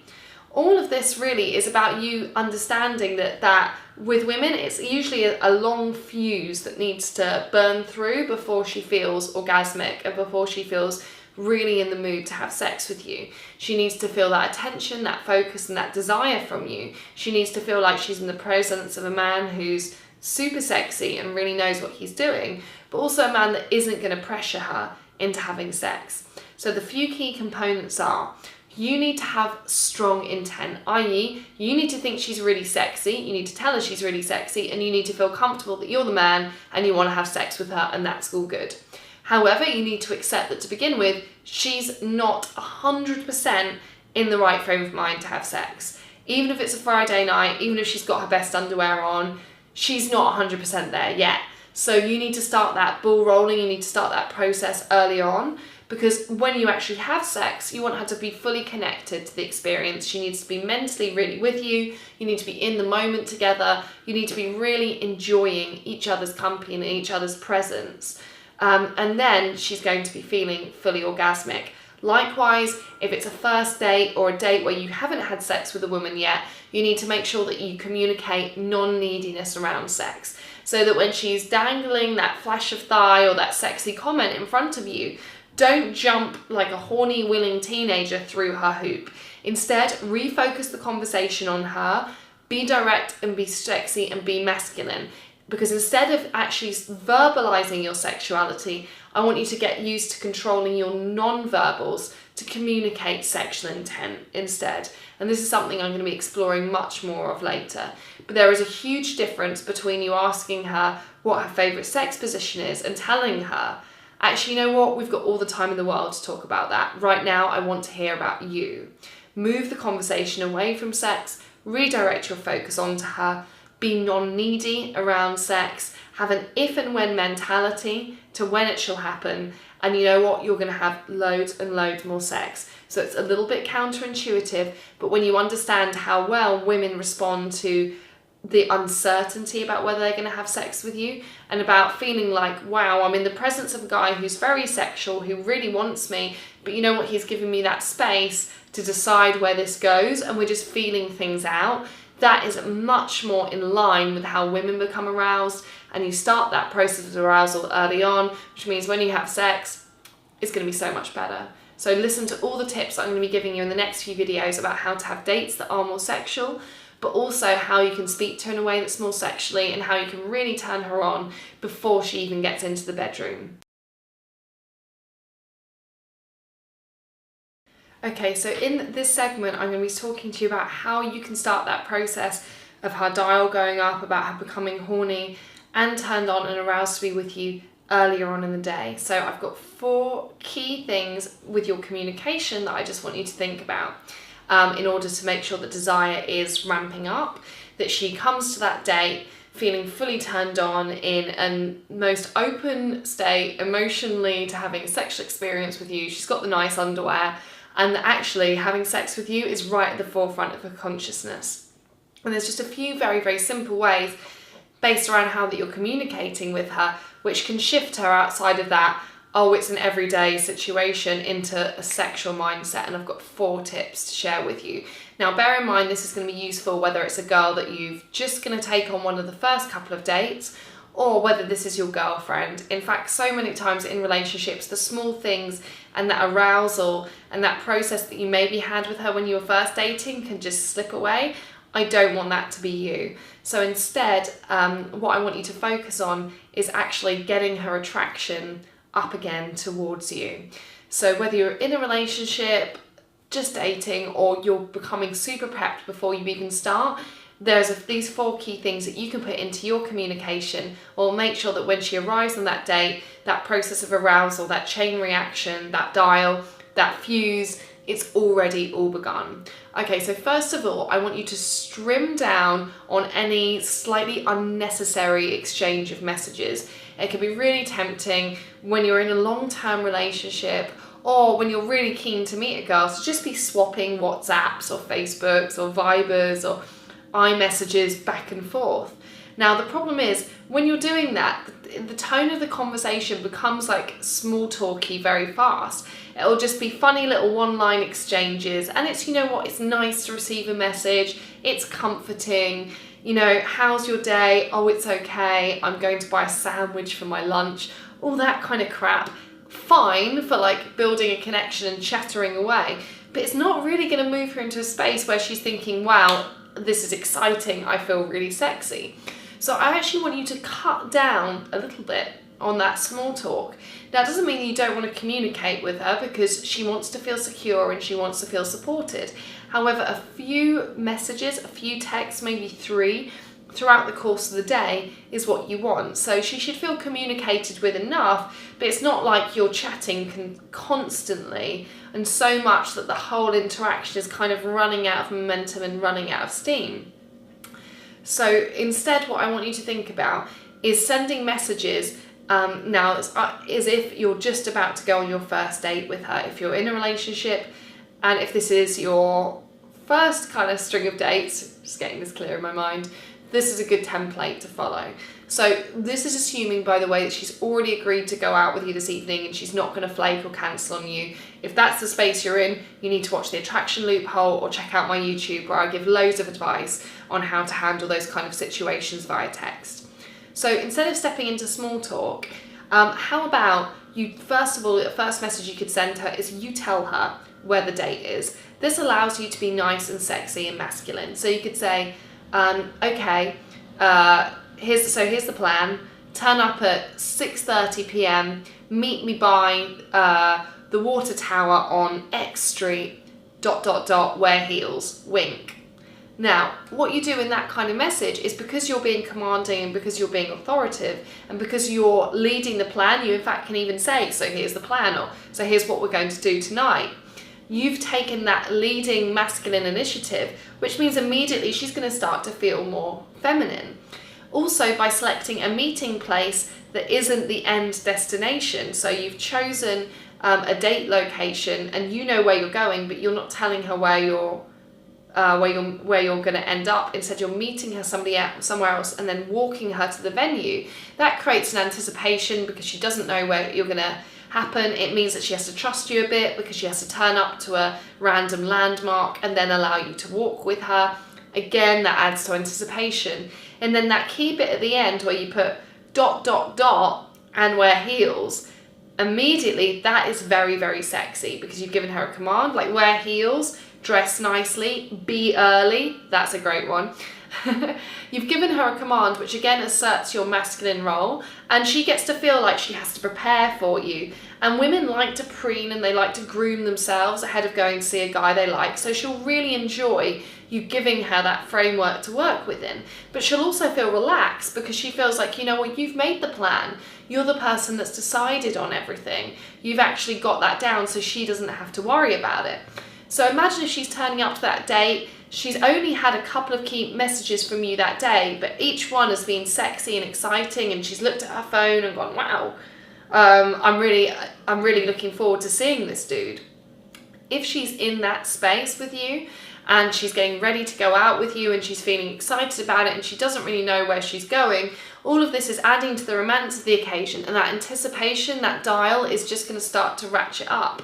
All of this really is about you understanding that with women, it's usually a long fuse that needs to burn through before she feels orgasmic and before she feels really in the mood to have sex with you. She needs to feel that attention, that focus, and that desire from you. She needs to feel like she's in the presence of a man who's super sexy and really knows what he's doing, but also a man that isn't going to pressure her into having sex. So the few key components are: you need to have strong intent, i.e. you need to think she's really sexy, you need to tell her she's really sexy, and you need to feel comfortable that you're the man and you want to have sex with her, and that's all good. However, you need to accept that to begin with, she's not 100% in the right frame of mind to have sex. Even if it's a Friday night, even if she's got her best underwear on, she's not 100% there yet. So you need to start that ball rolling, you need to start that process early on, because when you actually have sex, you want her to be fully connected to the experience. She needs to be mentally really with you, you need to be in the moment together, you need to be really enjoying each other's company and each other's presence. And then she's going to be feeling fully orgasmic. Likewise, if it's a first date or a date where you haven't had sex with a woman yet, you need to make sure that you communicate non-neediness around sex, so that when she's dangling that flash of thigh or that sexy comment in front of you, don't jump like a horny, willing teenager through her hoop. Instead, refocus the conversation on her, be direct and be sexy and be masculine. Because instead of actually verbalizing your sexuality, I want you to get used to controlling your non-verbals to communicate sexual intent instead. And this is something I'm going to be exploring much more of later. But there is a huge difference between you asking her what her favorite sex position is and telling her, actually, you know what, we've got all the time in the world to talk about that. Right now, I want to hear about you. Move the conversation away from sex, redirect your focus onto her, be non-needy around sex, have an if and when mentality to when it shall happen, and you know what, you're going to have loads and loads more sex. So it's a little bit counterintuitive, but when you understand how well women respond to the uncertainty about whether they're going to have sex with you, and about feeling like, wow, I'm in the presence of a guy who's very sexual, who really wants me, but you know what, he's giving me that space to decide where this goes, and we're just feeling things out. That is much more in line with how women become aroused, and you start that process of arousal early on, which means when you have sex, it's going to be so much better. So listen to all the tips I'm going to be giving you in the next few videos about how to have dates that are more sexual, but also how you can speak to her in a way that's more sexually, and how you can really turn her on before she even gets into the bedroom. Okay, so in this segment, I'm going to be talking to you about how you can start that process of her dial going up, about her becoming horny and turned on and aroused to be with you earlier on in the day. So I've got 4 key things with your communication that I just want you to think about in order to make sure that desire is ramping up, that she comes to that date feeling fully turned on, in a most open state emotionally to having a sexual experience with you. She's got the nice underwear, and actually having sex with you is right at the forefront of her consciousness. And there's just a few very, very simple ways based around how that you're communicating with her, which can shift her outside of that, oh, it's an everyday situation, into a sexual mindset. And I've got 4 tips to share with you. Now, bear in mind, this is going to be useful whether it's a girl that you've just going to take on one of the first couple of dates, or whether this is your girlfriend. In fact, so many times in relationships, the small things and that arousal and that process that you maybe had with her when you were first dating can just slip away. I don't want that to be you. So instead, what I want you to focus on is actually getting her attraction up again towards you. So whether you're in a relationship, just dating, or you're becoming super prepped before you even start, there's these 4 key things that you can put into your communication or make sure that when she arrives on that date, that process of arousal, that chain reaction, that dial, that fuse, it's already all begun. Okay, so first of all, I want you to trim down on any slightly unnecessary exchange of messages. It can be really tempting when you're in a long-term relationship or when you're really keen to meet a girl to just be swapping WhatsApps or Facebooks or Vibers or iMessages back and forth. Now, the problem is when you're doing that, the tone of the conversation becomes like small talky very fast. It'll just be funny little one-line exchanges, and it's, you know what, it's nice to receive a message, it's comforting, you know, how's your day? Oh, it's okay, I'm going to buy a sandwich for my lunch, all that kind of crap. Fine for like building a connection and chattering away, but it's not really going to move her into a space where she's thinking, wow, this is exciting, I feel really sexy. So I actually want you to cut down a little bit on that small talk. Now, it doesn't mean you don't want to communicate with her, because she wants to feel secure and she wants to feel supported. However, a few messages, a few texts, maybe 3, throughout the course of the day is what you want. So she should feel communicated with enough, but it's not like you're chatting constantly and so much that the whole interaction is kind of running out of momentum and running out of steam. So instead, what I want you to think about is sending messages now as if you're just about to go on your first date with her. If you're in a relationship, and if this is your first kind of string of dates, just getting this clear in my mind, this is a good template to follow. So this is assuming, by the way, that she's already agreed to go out with you this evening and she's not going to flake or cancel on you. If that's the space you're in, you need to watch the Attraction Loophole or check out my YouTube, where I give loads of advice on how to handle those kind of situations via text. So instead of stepping into small talk, how about you, first of all, the first message you could send her is you tell her where the date is. This allows you to be nice and sexy and masculine. So you could say, okay, here's the plan. Turn up at 6:30 p.m. Meet me by the water tower on X Street, ... wear heels, wink. Now, what you do in that kind of message is, because you're being commanding and because you're being authoritative and because you're leading the plan, you in fact can even say, so here's the plan, or so here's what we're going to do tonight. You've taken that leading masculine initiative, which means immediately she's going to start to feel more feminine. Also, by selecting a meeting place that isn't the end destination, so you've chosen a date location and you know where you're going, but you're not telling her where you're going to end up. Instead, you're meeting her somewhere else and then walking her to the venue. That creates an anticipation because she doesn't know where you're going to happen. It means that she has to trust you a bit because she has to turn up to a random landmark and then allow you to walk with her. Again, that adds to anticipation. And then that key bit at the end where you put ... and wear heels, immediately that is very, very sexy because you've given her a command, like wear heels, dress nicely, be early. That's a great one. You've given her a command which again asserts your masculine role, and she gets to feel like she has to prepare for you. And women like to preen and they like to groom themselves ahead of going to see a guy they like, so she'll really enjoy you giving her that framework to work within. But she'll also feel relaxed because she feels like, you know what, you've made the plan. You're the person that's decided on everything. You've actually got that down so she doesn't have to worry about it. So imagine if she's turning up to that date, she's only had a couple of key messages from you that day, but each one has been sexy and exciting, and she's looked at her phone and gone, wow, I'm really looking forward to seeing this dude. If she's in that space with you and she's getting ready to go out with you and she's feeling excited about it and she doesn't really know where she's going, all of this is adding to the romance of the occasion, and that anticipation, that dial is just going to start to ratchet up.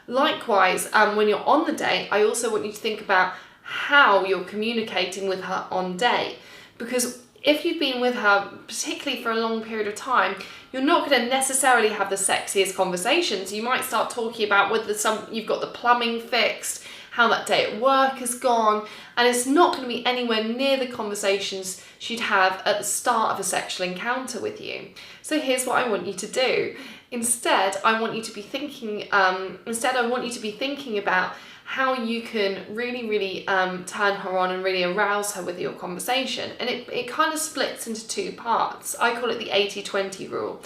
Likewise, when you're on the date, I also want you to think about how you're communicating with her on date, because if you've been with her, particularly for a long period of time, you're not going to necessarily have the sexiest conversations. You might start talking about whether you've got the plumbing fixed, how that day at work has gone, and it's not going to be anywhere near the conversations she'd have at the start of a sexual encounter with you. So here's what I want you to do. Instead, I want you to be thinking about how you can really turn her on and really arouse her with your conversation. And it kind of splits into two parts. I call it the 80-20 rule.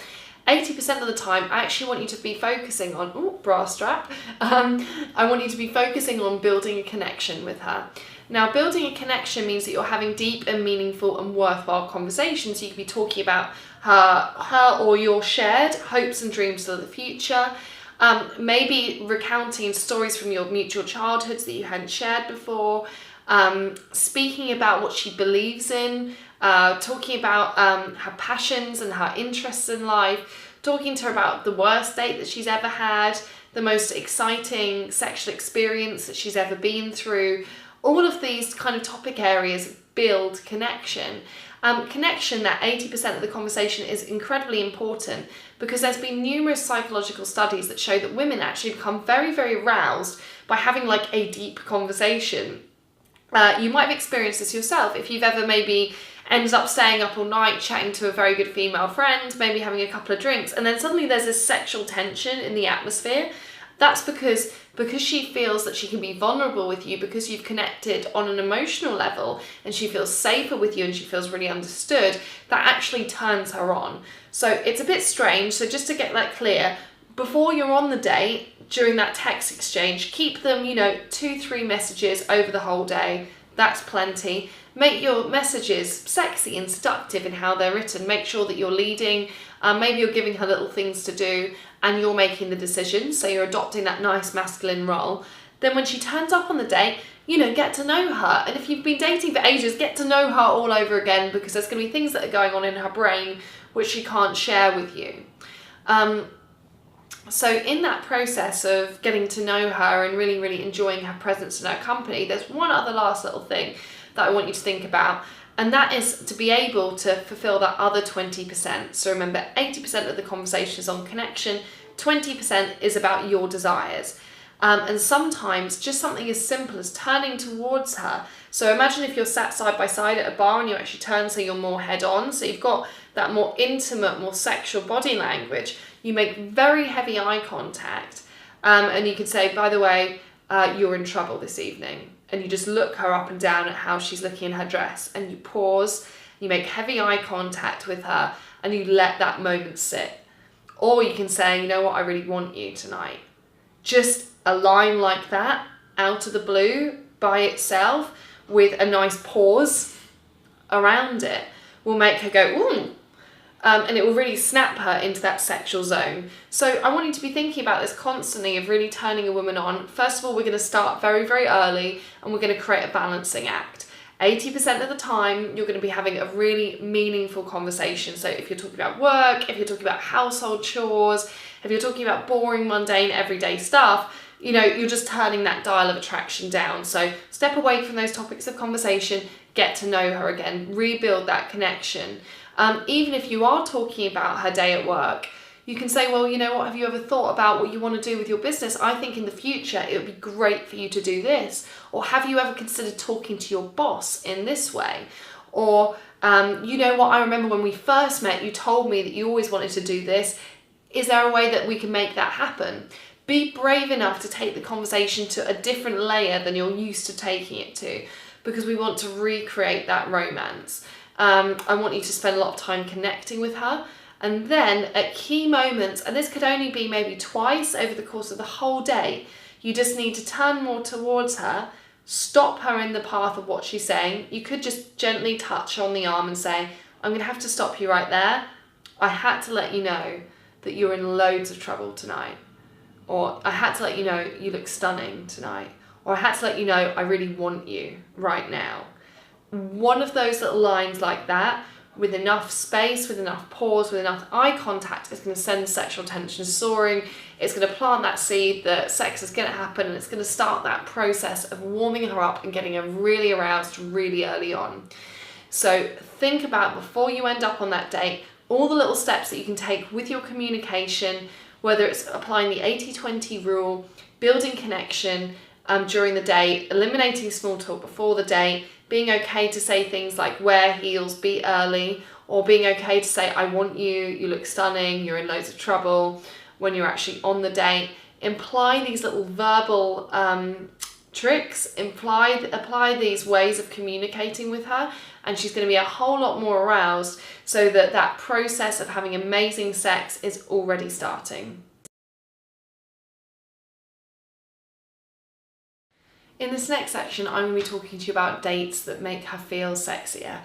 80% of the time, I actually want you to be focusing on, bra strap, I want you to be focusing on building a connection with her. Now, building a connection means that you're having deep and meaningful and worthwhile conversations. You could be talking about her or your shared hopes and dreams for the future, maybe recounting stories from your mutual childhoods that you hadn't shared before, speaking about what she believes in, talking about her passions and her interests in life, talking to her about the worst date that she's ever had, the most exciting sexual experience that she's ever been through. All of these kind of topic areas build connection. Connection, that 80% of the conversation, is incredibly important because there's been numerous psychological studies that show that women actually become very, very aroused by having like a deep conversation. You might have experienced this yourself if you've ever maybe ended up staying up all night chatting to a very good female friend, maybe having a couple of drinks, and then suddenly there's this sexual tension in the atmosphere. That's because she feels that she can be vulnerable with you because you've connected on an emotional level and she feels safer with you and she feels really understood. That actually turns her on. So it's a bit strange. So just to get that clear, before you're on the date, during that text exchange, keep them, 2-3 messages over the whole day. That's plenty. Make your messages sexy and seductive in how they're written. Make sure that you're leading. Maybe you're giving her little things to do and you're making the decisions. So you're adopting that nice masculine role. Then when she turns up on the date, get to know her. And if you've been dating for ages, get to know her all over again because there's going to be things that are going on in her brain which she can't share with you. So in that process of getting to know her and really, really enjoying her presence and her company, there's one other last little thing that I want you to think about, and that is to be able to fulfill that other 20%. So remember, 80% of the conversation is on connection, 20% is about your desires. And sometimes just something as simple as turning towards her. So imagine if you're sat side by side at a bar and you actually turn so you're more head on, so you've got that more intimate, more sexual body language. You make very heavy eye contact, and you could say, by the way, you're in trouble this evening. And you just look her up and down at how she's looking in her dress, and you pause, you make heavy eye contact with her, and you let that moment sit. Or you can say, you know what, I really want you tonight. Just a line like that, out of the blue, by itself, with a nice pause around it, will make her go, ooh. And it will really snap her into that sexual zone. So I want you to be thinking about this constantly, of really turning a woman on. First of all, we're going to start very, very early and we're going to create a balancing act. 80% of the time, you're going to be having a really meaningful conversation. So if you're talking about work, if you're talking about household chores, if you're talking about boring, mundane, everyday stuff, you're just turning that dial of attraction down. So step away from those topics of conversation, get to know her again, rebuild that connection. Even if you are talking about her day at work, you can say, well, you know what, have you ever thought about what you want to do with your business? I think in the future it would be great for you to do this. Or have you ever considered talking to your boss in this way? Or, you know what, I remember when we first met, you told me that you always wanted to do this. Is there a way that we can make that happen? Be brave enough to take the conversation to a different layer than you're used to taking it to, because we want to recreate that romance. I want you to spend a lot of time connecting with her, and then at key moments, and this could only be maybe twice over the course of the whole day, you just need to turn more towards her, stop her in the path of what she's saying. You could just gently touch her on the arm and say, I'm going to have to stop you right there. I had to let you know that you're in loads of trouble tonight. Or I had to let you know you look stunning tonight. Or I had to let you know I really want you right now. One of those little lines like that, with enough space, with enough pause, with enough eye contact, is going to send sexual tension soaring. It's going to plant that seed that sex is going to happen, and it's going to start that process of warming her up and getting her really aroused really early on. So think about, before you end up on that date, all the little steps that you can take with your communication, whether it's applying the 80-20 rule, building connection during the date, eliminating small talk before the date, being okay to say things like wear heels, be early, or being okay to say I want you, you look stunning, you're in loads of trouble when you're actually on the date. Imply these little verbal tricks, apply these ways of communicating with her, and she's going to be a whole lot more aroused, so that that process of having amazing sex is already starting. In this next section, I'm going to be talking to you about dates that make her feel sexier.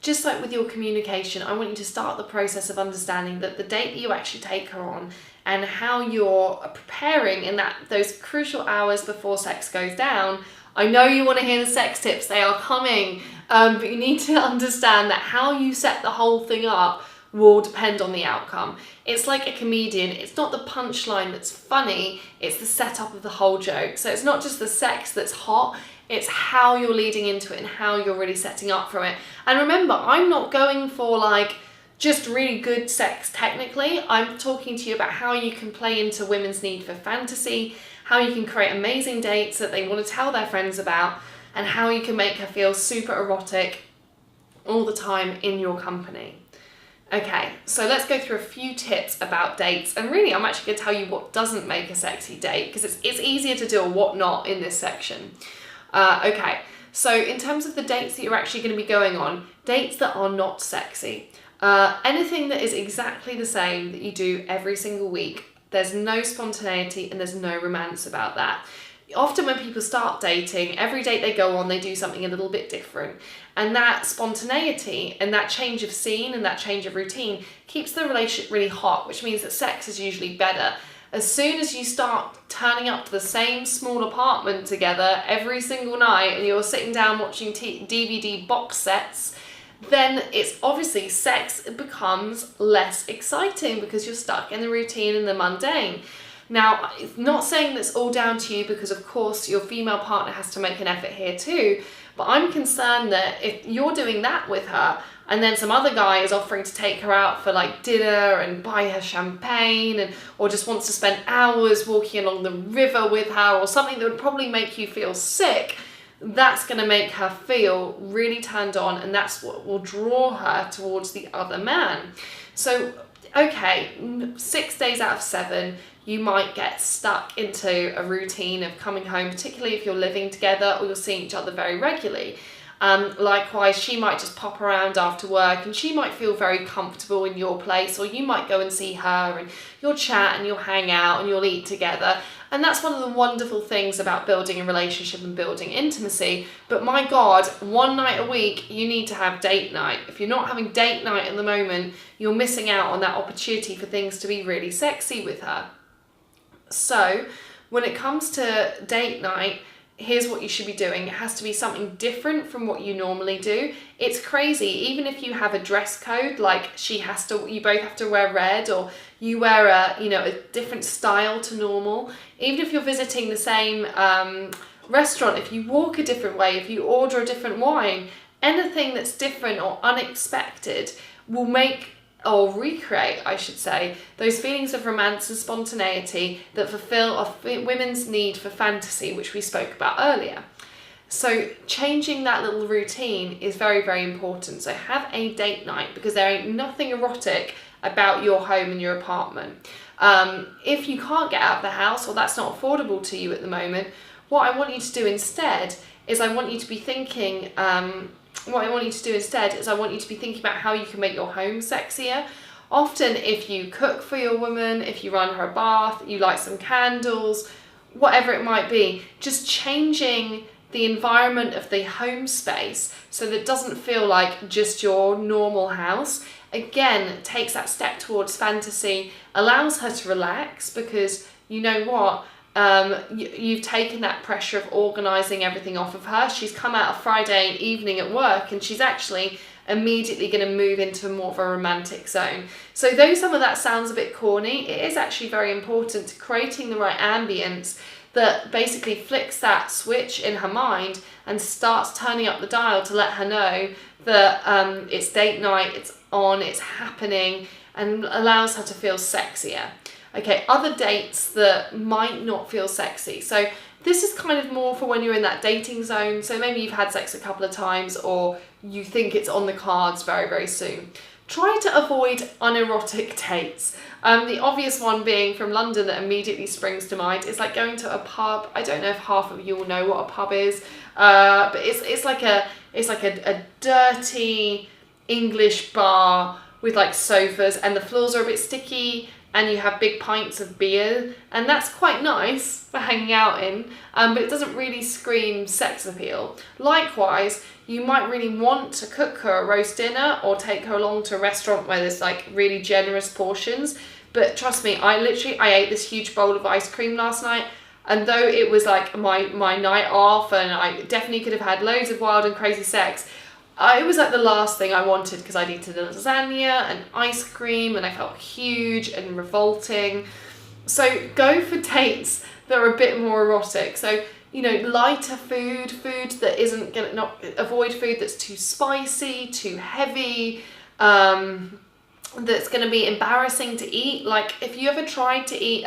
Just like with your communication, I want you to start the process of understanding that the date that you actually take her on and how you're preparing in those crucial hours before sex goes down. I know you want to hear the sex tips, they are coming, but you need to understand that how you set the whole thing up will depend on the outcome. It's like a comedian, it's not the punchline that's funny, it's the setup of the whole joke. So it's not just the sex that's hot, it's how you're leading into it and how you're really setting up for it. And remember, I'm not going for like just really good sex technically. I'm talking to you about how you can play into women's need for fantasy, how you can create amazing dates that they want to tell their friends about, and how you can make her feel super erotic all the time in your company. Okay, so let's go through a few tips about dates, and really I'm actually going to tell you what doesn't make a sexy date, because it's easier to do a what not in this section. Okay, so in terms of the dates that you're actually going to be going on, dates that are not sexy, anything that is exactly the same that you do every single week. There's no spontaneity and there's no romance about that. Often when people start dating, every date they go on, they do something a little bit different. And that spontaneity and that change of scene and that change of routine keeps the relationship really hot, which means that sex is usually better. As soon as you start turning up to the same small apartment together every single night and you're sitting down watching DVD box sets, then it's obviously sex becomes less exciting because you're stuck in the routine and the mundane. Now, it's not saying that's all down to you, because of course your female partner has to make an effort here too, but I'm concerned that if you're doing that with her and then some other guy is offering to take her out for like dinner and buy her champagne, or just wants to spend hours walking along the river with her, or something that would probably make you feel sick, that's going to make her feel really turned on, and that's what will draw her towards the other man. So, okay, 6 days out of 7, you might get stuck into a routine of coming home, particularly if you're living together or you're seeing each other very regularly. Likewise, she might just pop around after work and she might feel very comfortable in your place, or you might go and see her and you'll chat and you'll hang out and you'll eat together. And that's one of the wonderful things about building a relationship and building intimacy. But my God, one night a week, you need to have date night. If you're not having date night at the moment, you're missing out on that opportunity for things to be really sexy with her. So when it comes to date night, here's what you should be doing. It has to be something different from what you normally do. It's crazy, even if you have a dress code, like you both have to wear red, or you wear a different style to normal. Even if you're visiting the same restaurant, if you walk a different way, if you order a different wine, anything that's different or unexpected will make, or recreate, I should say, those feelings of romance and spontaneity that fulfill women's need for fantasy, which we spoke about earlier. So changing that little routine is very, very important. So have a date night, because there ain't nothing erotic about your home and your apartment. If you can't get out of the house, or that's not affordable to you at the moment, what I want you to do instead is I want you to be thinking about how you can make your home sexier. Often if you cook for your woman, if you run her a bath, you light some candles, whatever it might be, just changing the environment of the home space so that it doesn't feel like just your normal house, again, takes that step towards fantasy, allows her to relax, because you know what? You've taken that pressure of organising everything off of her. She's come out a Friday evening at work and she's actually immediately going to move into more of a romantic zone. So though some of that sounds a bit corny, it is actually very important to creating the right ambience that basically flicks that switch in her mind and starts turning up the dial to let her know that it's date night, it's on, it's happening, and allows her to feel sexier. Okay, other dates that might not feel sexy. So this is kind of more for when you're in that dating zone. So maybe you've had sex a couple of times, or you think it's on the cards very, very soon. Try to avoid unerotic dates. The obvious one being from London that immediately springs to mind is like going to a pub. I don't know if half of you will know what a pub is, but it's like a dirty English bar with like sofas, and the floors are a bit sticky, and you have big pints of beer, and that's quite nice for hanging out in, but it doesn't really scream sex appeal. Likewise, you might really want to cook her a roast dinner or take her along to a restaurant where there's like really generous portions, but trust me, I ate this huge bowl of ice cream last night, and though it was like my night off and I definitely could have had loads of wild and crazy sex, it was like the last thing I wanted, because I'd eaten lasagna and ice cream and I felt huge and revolting. So go for dates that are a bit more erotic. So, you know, lighter food that isn't gonna, avoid food that's too spicy, too heavy, that's gonna be embarrassing to eat. Like if you ever tried to eat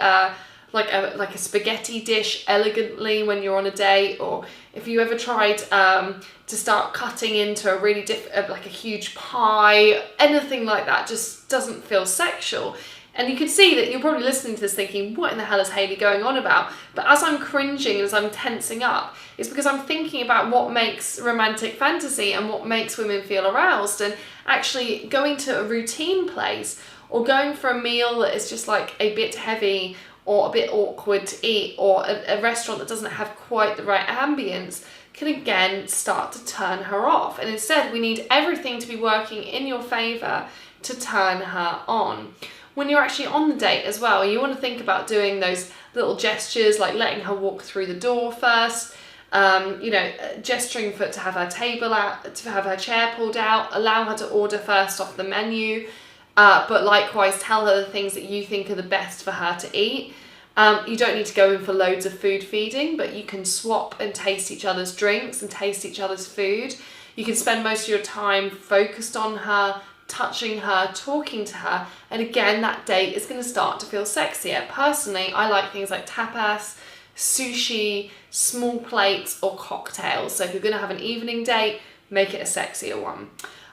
like a spaghetti dish elegantly when you're on a date, or if you ever tried to start cutting into a really like a huge pie, anything like that just doesn't feel sexual. And you can see that you're probably listening to this thinking, what in the hell is Hayley going on about? But as I'm cringing, as I'm tensing up, it's because I'm thinking about what makes romantic fantasy and what makes women feel aroused. And actually going to a routine place or going for a meal that is just like a bit heavy or a bit awkward to eat, or a restaurant that doesn't have quite the right ambience, can again start to turn her off. And instead, we need everything to be working in your favour to turn her on. When you're actually on the date as well, you want to think about doing those little gestures, like letting her walk through the door first, you know, gesturing to have her table out, to have her chair pulled out, allow her to order first off the menu, but likewise tell her the things that you think are the best for her to eat. You don't need to go in for loads of food feeding, but you can swap and taste each other's drinks and taste each other's food. You can spend most of your time focused on her, touching her, talking to her, and again that date is going to start to feel sexier. Personally, I like things like tapas, sushi, small plates, or cocktails. So if you're going to have an evening date, make it a sexier one.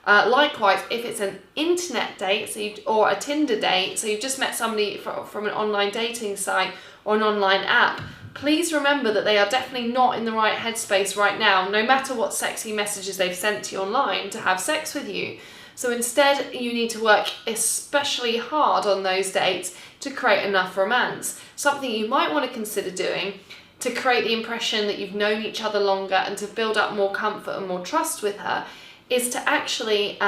Likewise, if it's an internet date, or a Tinder date, so you've just met somebody from an online dating site or an online app, please remember that they are definitely not in the right headspace right now, no matter what sexy messages they've sent to you online, to have sex with you. So instead, you need to work especially hard on those dates to create enough romance. Something you might want to consider doing to create the impression that you've known each other longer and to build up more comfort and more trust with her is to actually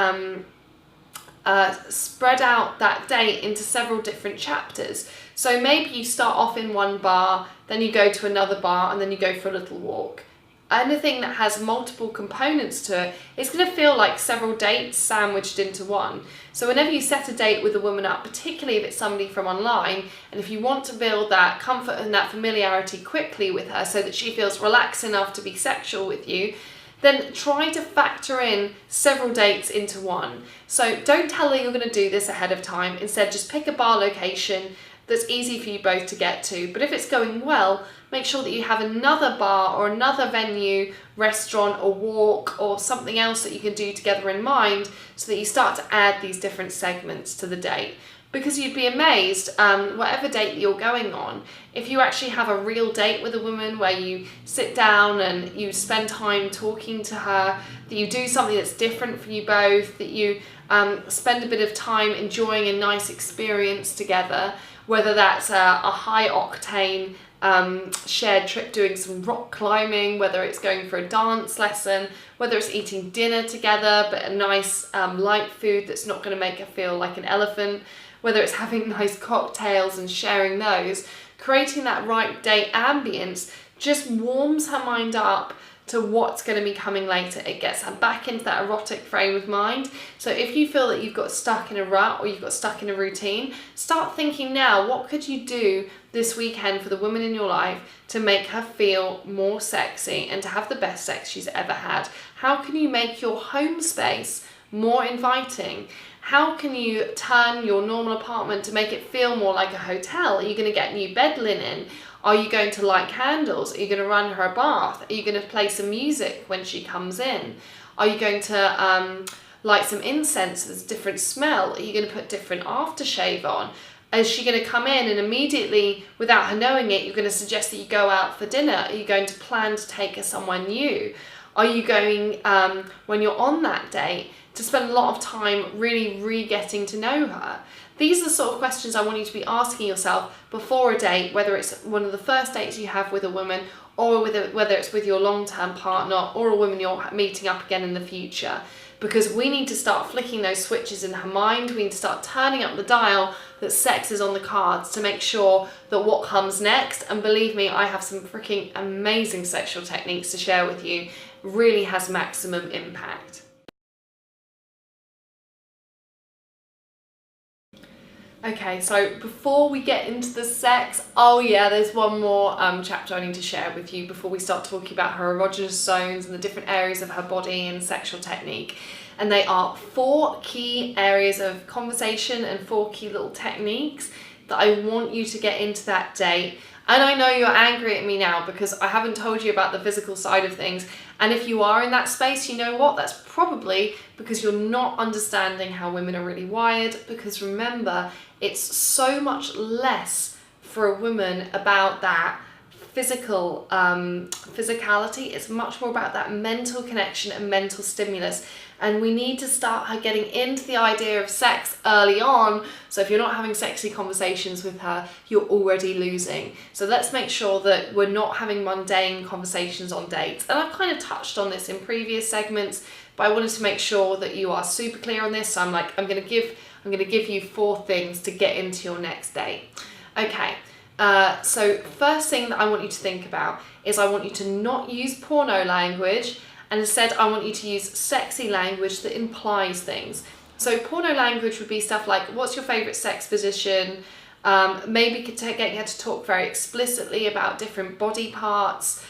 spread out that date into several different chapters. So maybe you start off in one bar, then you go to another bar, and then you go for a little walk. Anything that has multiple components to it, it's going to feel like several dates sandwiched into one. So whenever you set a date with a woman up, particularly if it's somebody from online, and if you want to build that comfort and that familiarity quickly with her so that she feels relaxed enough to be sexual with you, then try to factor in several dates into one. So don't tell her you're going to do this ahead of time. Instead, just pick a bar location that's easy for you both to get to. But if it's going well, make sure that you have another bar or another venue, restaurant or walk or something else that you can do together in mind, so that you start to add these different segments to the date. Because you'd be amazed, whatever date you're going on, if you actually have a real date with a woman where you sit down and you spend time talking to her, that you do something that's different for you both, that you spend a bit of time enjoying a nice experience together, whether that's a high octane shared trip doing some rock climbing, whether it's going for a dance lesson, whether it's eating dinner together but a nice light food that's not going to make her feel like an elephant, whether it's having nice cocktails and sharing those, creating that right date ambience just warms her mind up to what's going to be coming later. It gets her back into that erotic frame of mind. So if you feel that you've got stuck in a rut or you've got stuck in a routine, start thinking now, what could you do this weekend for the woman in your life to make her feel more sexy and to have the best sex she's ever had? How can you make your home space more inviting? How can you turn your normal apartment to make it feel more like a hotel? Are you going to get new bed linen? Are you going to light candles? Are you going to run her a bath? Are you going to play some music when she comes in? Are you going to light some incense so there's a different smell? Are you going to put different aftershave on? Is she going to come in and immediately, without her knowing it, you're going to suggest that you go out for dinner? Are you going to plan to take her somewhere new? Are you going, when you're on that date, to spend a lot of time really re-getting to know her? These are the sort of questions I want you to be asking yourself before a date, whether it's one of the first dates you have with a woman, or whether it's with your long-term partner or a woman you're meeting up again in the future. Because we need to start flicking those switches in her mind. We need to start turning up the dial that sex is on the cards to make sure that what comes next, and believe me, I have some freaking amazing sexual techniques to share with you, really has maximum impact. Okay, so before we get into the sex, oh yeah, there's one more chapter I need to share with you before we start talking about her erogenous zones and the different areas of her body and sexual technique. And they are 4 key areas of conversation and 4 key little techniques that I want you to get into that date. And I know you're angry at me now because I haven't told you about the physical side of things. And if you are in that space, you know what? That's probably because you're not understanding how women are really wired. Because remember, it's so much less for a woman about that physicality. It's much more about that mental connection and mental stimulus. And we need to start her getting into the idea of sex early on. So if you're not having sexy conversations with her, you're already losing. So let's make sure that we're not having mundane conversations on dates. And I've kind of touched on this in previous segments, but I wanted to make sure that you are super clear on this. So I'm going to give you 4 things to get into your next date. Okay. So first thing that I want you to think about is I want you to not use porno language, and instead I want you to use sexy language that implies things. So porno language would be stuff like, what's your favorite sex position? Maybe getting her to talk very explicitly about different body parts.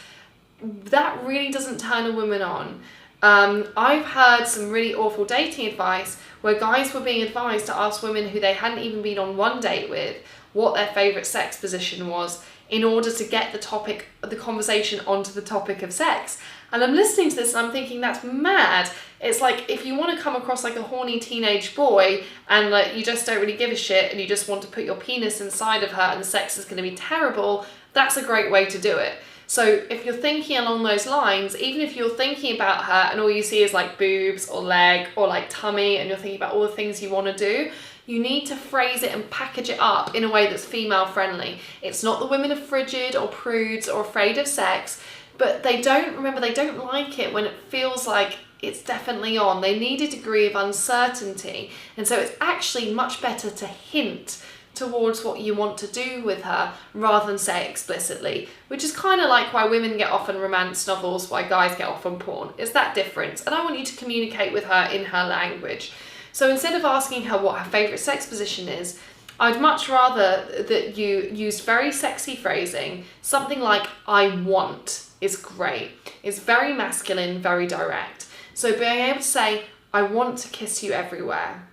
That really doesn't turn a woman on. I've heard some really awful dating advice where guys were being advised to ask women who they hadn't even been on one date with what their favorite sex position was in order to get the conversation onto the topic of sex. And I'm listening to this and I'm thinking, that's mad. It's like, if you want to come across like a horny teenage boy and like you just don't really give a shit and you just want to put your penis inside of her and the sex is going to be terrible, that's a great way to do it. So if you're thinking along those lines, even if you're thinking about her and all you see is like boobs or leg or like tummy and you're thinking about all the things you want to do, you need to phrase it and package it up in a way that's female friendly. It's not that women are frigid or prudes or afraid of sex, but they don't like it when it feels like it's definitely on. They need a degree of uncertainty. And so it's actually much better to hint towards what you want to do with her rather than say it explicitly, which is kind of like why women get off on romance novels, why guys get off on porn. It's that difference. And I want you to communicate with her in her language. So instead of asking her what her favourite sex position is, I'd much rather that you used very sexy phrasing. Something like, I want is great. It's very masculine, very direct. So being able to say, I want to kiss you everywhere.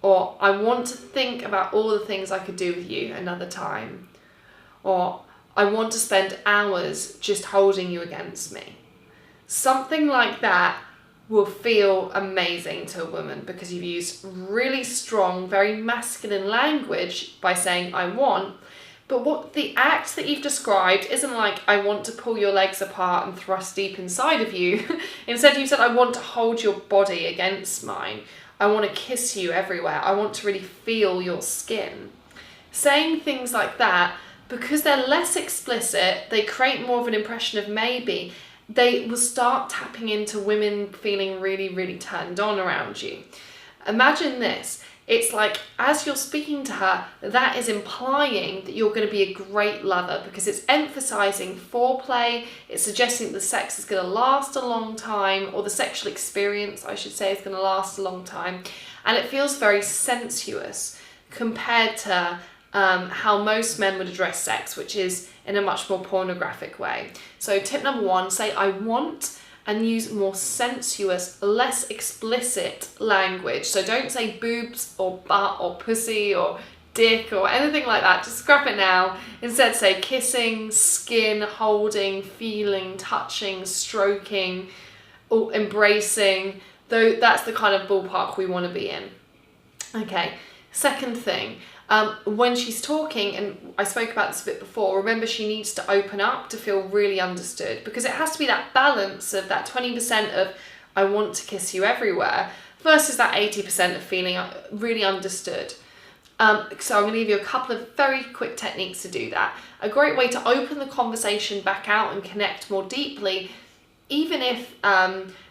Or I want to think about all the things I could do with you another time. Or I want to spend hours just holding you against me. Something like that will feel amazing to a woman because you've used really strong, very masculine language by saying I want. But what the act that you've described isn't like, I want to pull your legs apart and thrust deep inside of you. Instead, you said, I want to hold your body against mine. I want to kiss you everywhere. I want to really feel your skin. Saying things like that, because they're less explicit, they create more of an impression of maybe. They will start tapping into women feeling really, really turned on around you. Imagine this. It's like, as you're speaking to her, that is implying that you're going to be a great lover, because it's emphasizing foreplay. It's suggesting that the sex is going to last a long time, or the sexual experience, I should say, is going to last a long time. And it feels very sensuous compared to how most men would address sex, which is in a much more pornographic way. So tip number 1, say I want, and use more sensuous, less explicit language. So don't say boobs or butt or pussy or dick or anything like that. Just scrap it now. Instead say kissing, skin, holding, feeling, touching, stroking, or embracing. Though that's the kind of ballpark we want to be in. Okay, second thing. When she's talking, and I spoke about this a bit before, remember she needs to open up to feel really understood, because it has to be that balance of that 20% of I want to kiss you everywhere versus that 80% of feeling really understood. So I'm going to give you a couple of very quick techniques to do that. A great way to open the conversation back out and connect more deeply, even if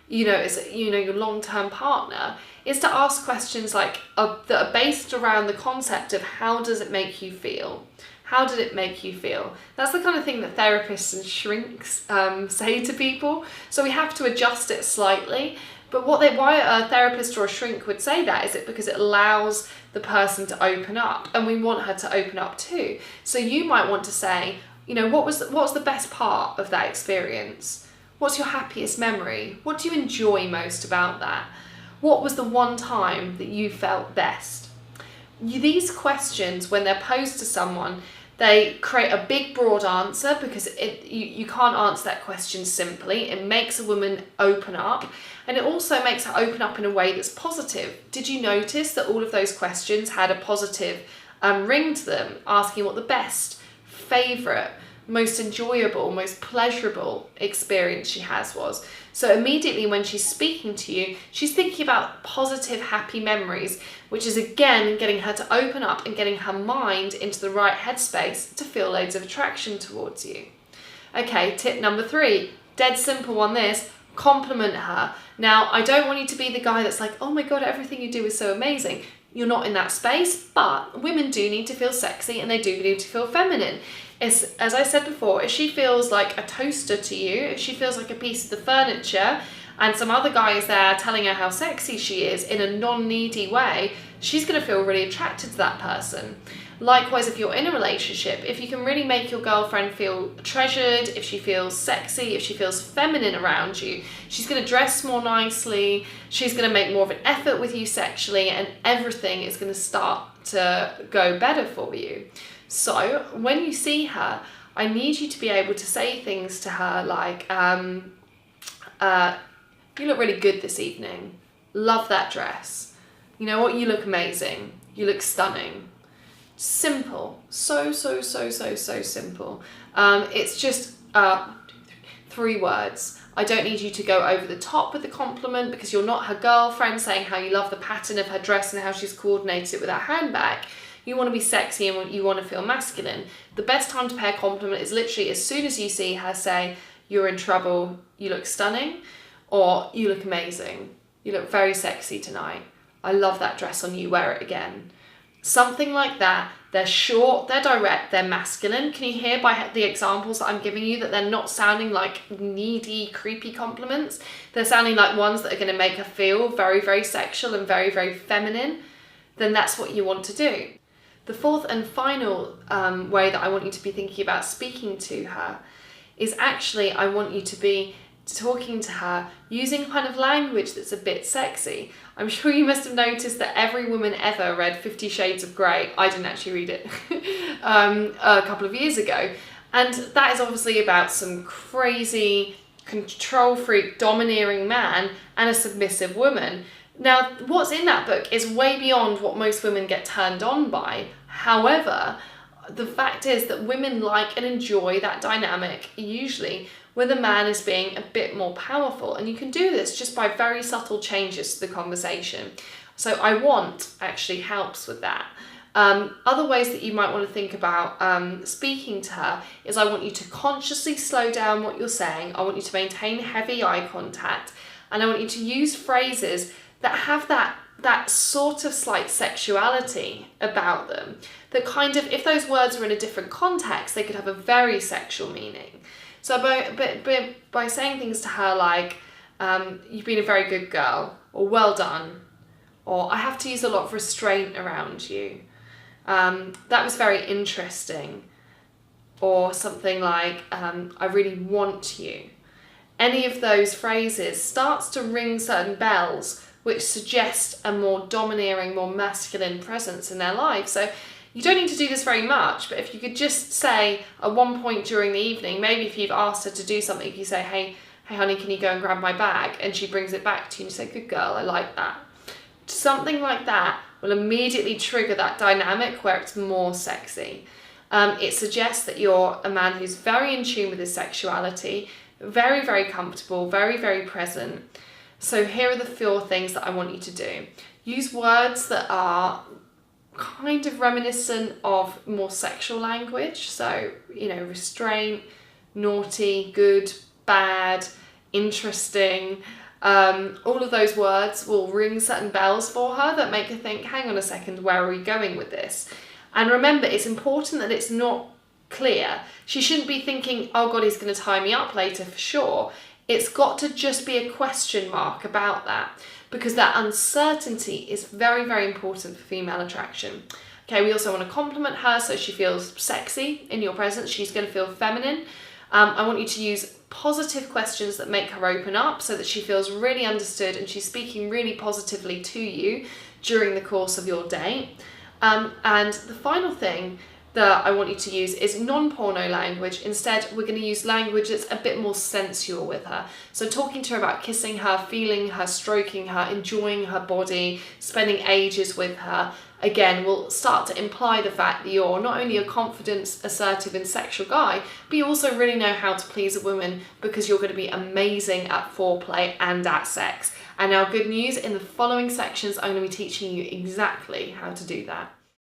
it's your long-term partner, is to ask questions like that are based around the concept of how does it make you feel? How did it make you feel? That's the kind of thing that therapists and shrinks say to people. So we have to adjust it slightly. But why a therapist or a shrink would say that is because it allows the person to open up, and we want her to open up too. So you might want to say, what's the best part of that experience? What's your happiest memory? What do you enjoy most about that? What was the one time that you felt best? These questions, when they're posed to someone, they create a big broad answer, because you can't answer that question simply. It makes a woman open up, and it also makes her open up in a way that's positive. Did you notice that all of those questions had a positive ring to them, asking what the best, favourite, most enjoyable, most pleasurable experience she has was? So immediately when she's speaking to you, she's thinking about positive, happy memories, which is again getting her to open up and getting her mind into the right headspace to feel loads of attraction towards you. Okay, tip number 3, dead simple on this, compliment her. Now, I don't want you to be the guy that's like, oh my God, everything you do is so amazing. You're not in that space, but women do need to feel sexy, and they do need to feel feminine. As I said before, if she feels like a toaster to you, if she feels like a piece of the furniture, and some other guy is there telling her how sexy she is in a non-needy way, she's going to feel really attracted to that person. Likewise, if you're in a relationship, if you can really make your girlfriend feel treasured, if she feels sexy, if she feels feminine around you, she's going to dress more nicely, she's going to make more of an effort with you sexually, and everything is going to start to go better for you. So when you see her, I need you to be able to say things to her like, you look really good this evening. Love that dress. You know what? You look amazing. You look stunning. Simple. So simple. It's just 3 words. I don't need you to go over the top with the compliment, because you're not her girlfriend saying how you love the pattern of her dress and how she's coordinated it with her handbag. You want to be sexy and you want to feel masculine. The best time to pay a compliment is literally as soon as you see her say, you're in trouble, you look stunning, or you look amazing, you look very sexy tonight, I love that dress on you, wear it again. Something like that. They're short, they're direct, they're masculine. Can you hear by the examples that I'm giving you that they're not sounding like needy, creepy compliments? They're sounding like ones that are going to make her feel very, very sexual and very, very feminine. Then that's what you want to do. The 4th and final way that I want you to be thinking about speaking to her is actually, I want you to be talking to her using kind of language that's a bit sexy. I'm sure you must have noticed that every woman ever read 50 Shades of Grey. I didn't actually read it a couple of years ago. And that is obviously about some crazy, control freak, domineering man and a submissive woman. Now, what's in that book is way beyond what most women get turned on by. However, the fact is that women like and enjoy that dynamic, usually, where the man is being a bit more powerful. And you can do this just by very subtle changes to the conversation. So I want actually helps with that. Other ways that you might want to think about speaking to her is, I want you to consciously slow down what you're saying. I want you to maintain heavy eye contact. And I want you to use phrases that have that that sort of slight sexuality about them that kind of, if those words were in a different context, they could have a very sexual meaning. So by saying things to her like, you've been a very good girl, or well done, or I have to use a lot of restraint around you, that was very interesting, or something like, I really want you. Any of those phrases starts to ring certain bells which suggest a more domineering, more masculine presence in their life. So you don't need to do this very much, but if you could just say at one point during the evening, maybe if you've asked her to do something, if you say, hey honey, can you go and grab my bag? And she brings it back to you and you say, good girl, I like that. Something like that will immediately trigger that dynamic where it's more sexy. It suggests that you're a man who's very in tune with his sexuality, very, very comfortable, very, very present. So here are the 4 things that I want you to do. Use words that are kind of reminiscent of more sexual language. So, restraint, naughty, good, bad, interesting. All of those words will ring certain bells for her that make her think, hang on a second, where are we going with this? And remember, it's important that it's not clear. She shouldn't be thinking, oh God, he's going to tie me up later for sure. It's got to just be a question mark about that, because that uncertainty is very, very important for female attraction. Okay, we also want to compliment her so she feels sexy in your presence. She's going to feel feminine. I want you to use positive questions that make her open up so that she feels really understood and she's speaking really positively to you during the course of your date. And the final thing that I want you to use is non-porno language. Instead, we're going to use language that's a bit more sensual with her. So talking to her about kissing her, feeling her, stroking her, enjoying her body, spending ages with her, again, will start to imply the fact that you're not only a confident, assertive and sexual guy, but you also really know how to please a woman, because you're going to be amazing at foreplay and at sex. And now, good news, in the following sections, I'm going to be teaching you exactly how to do that.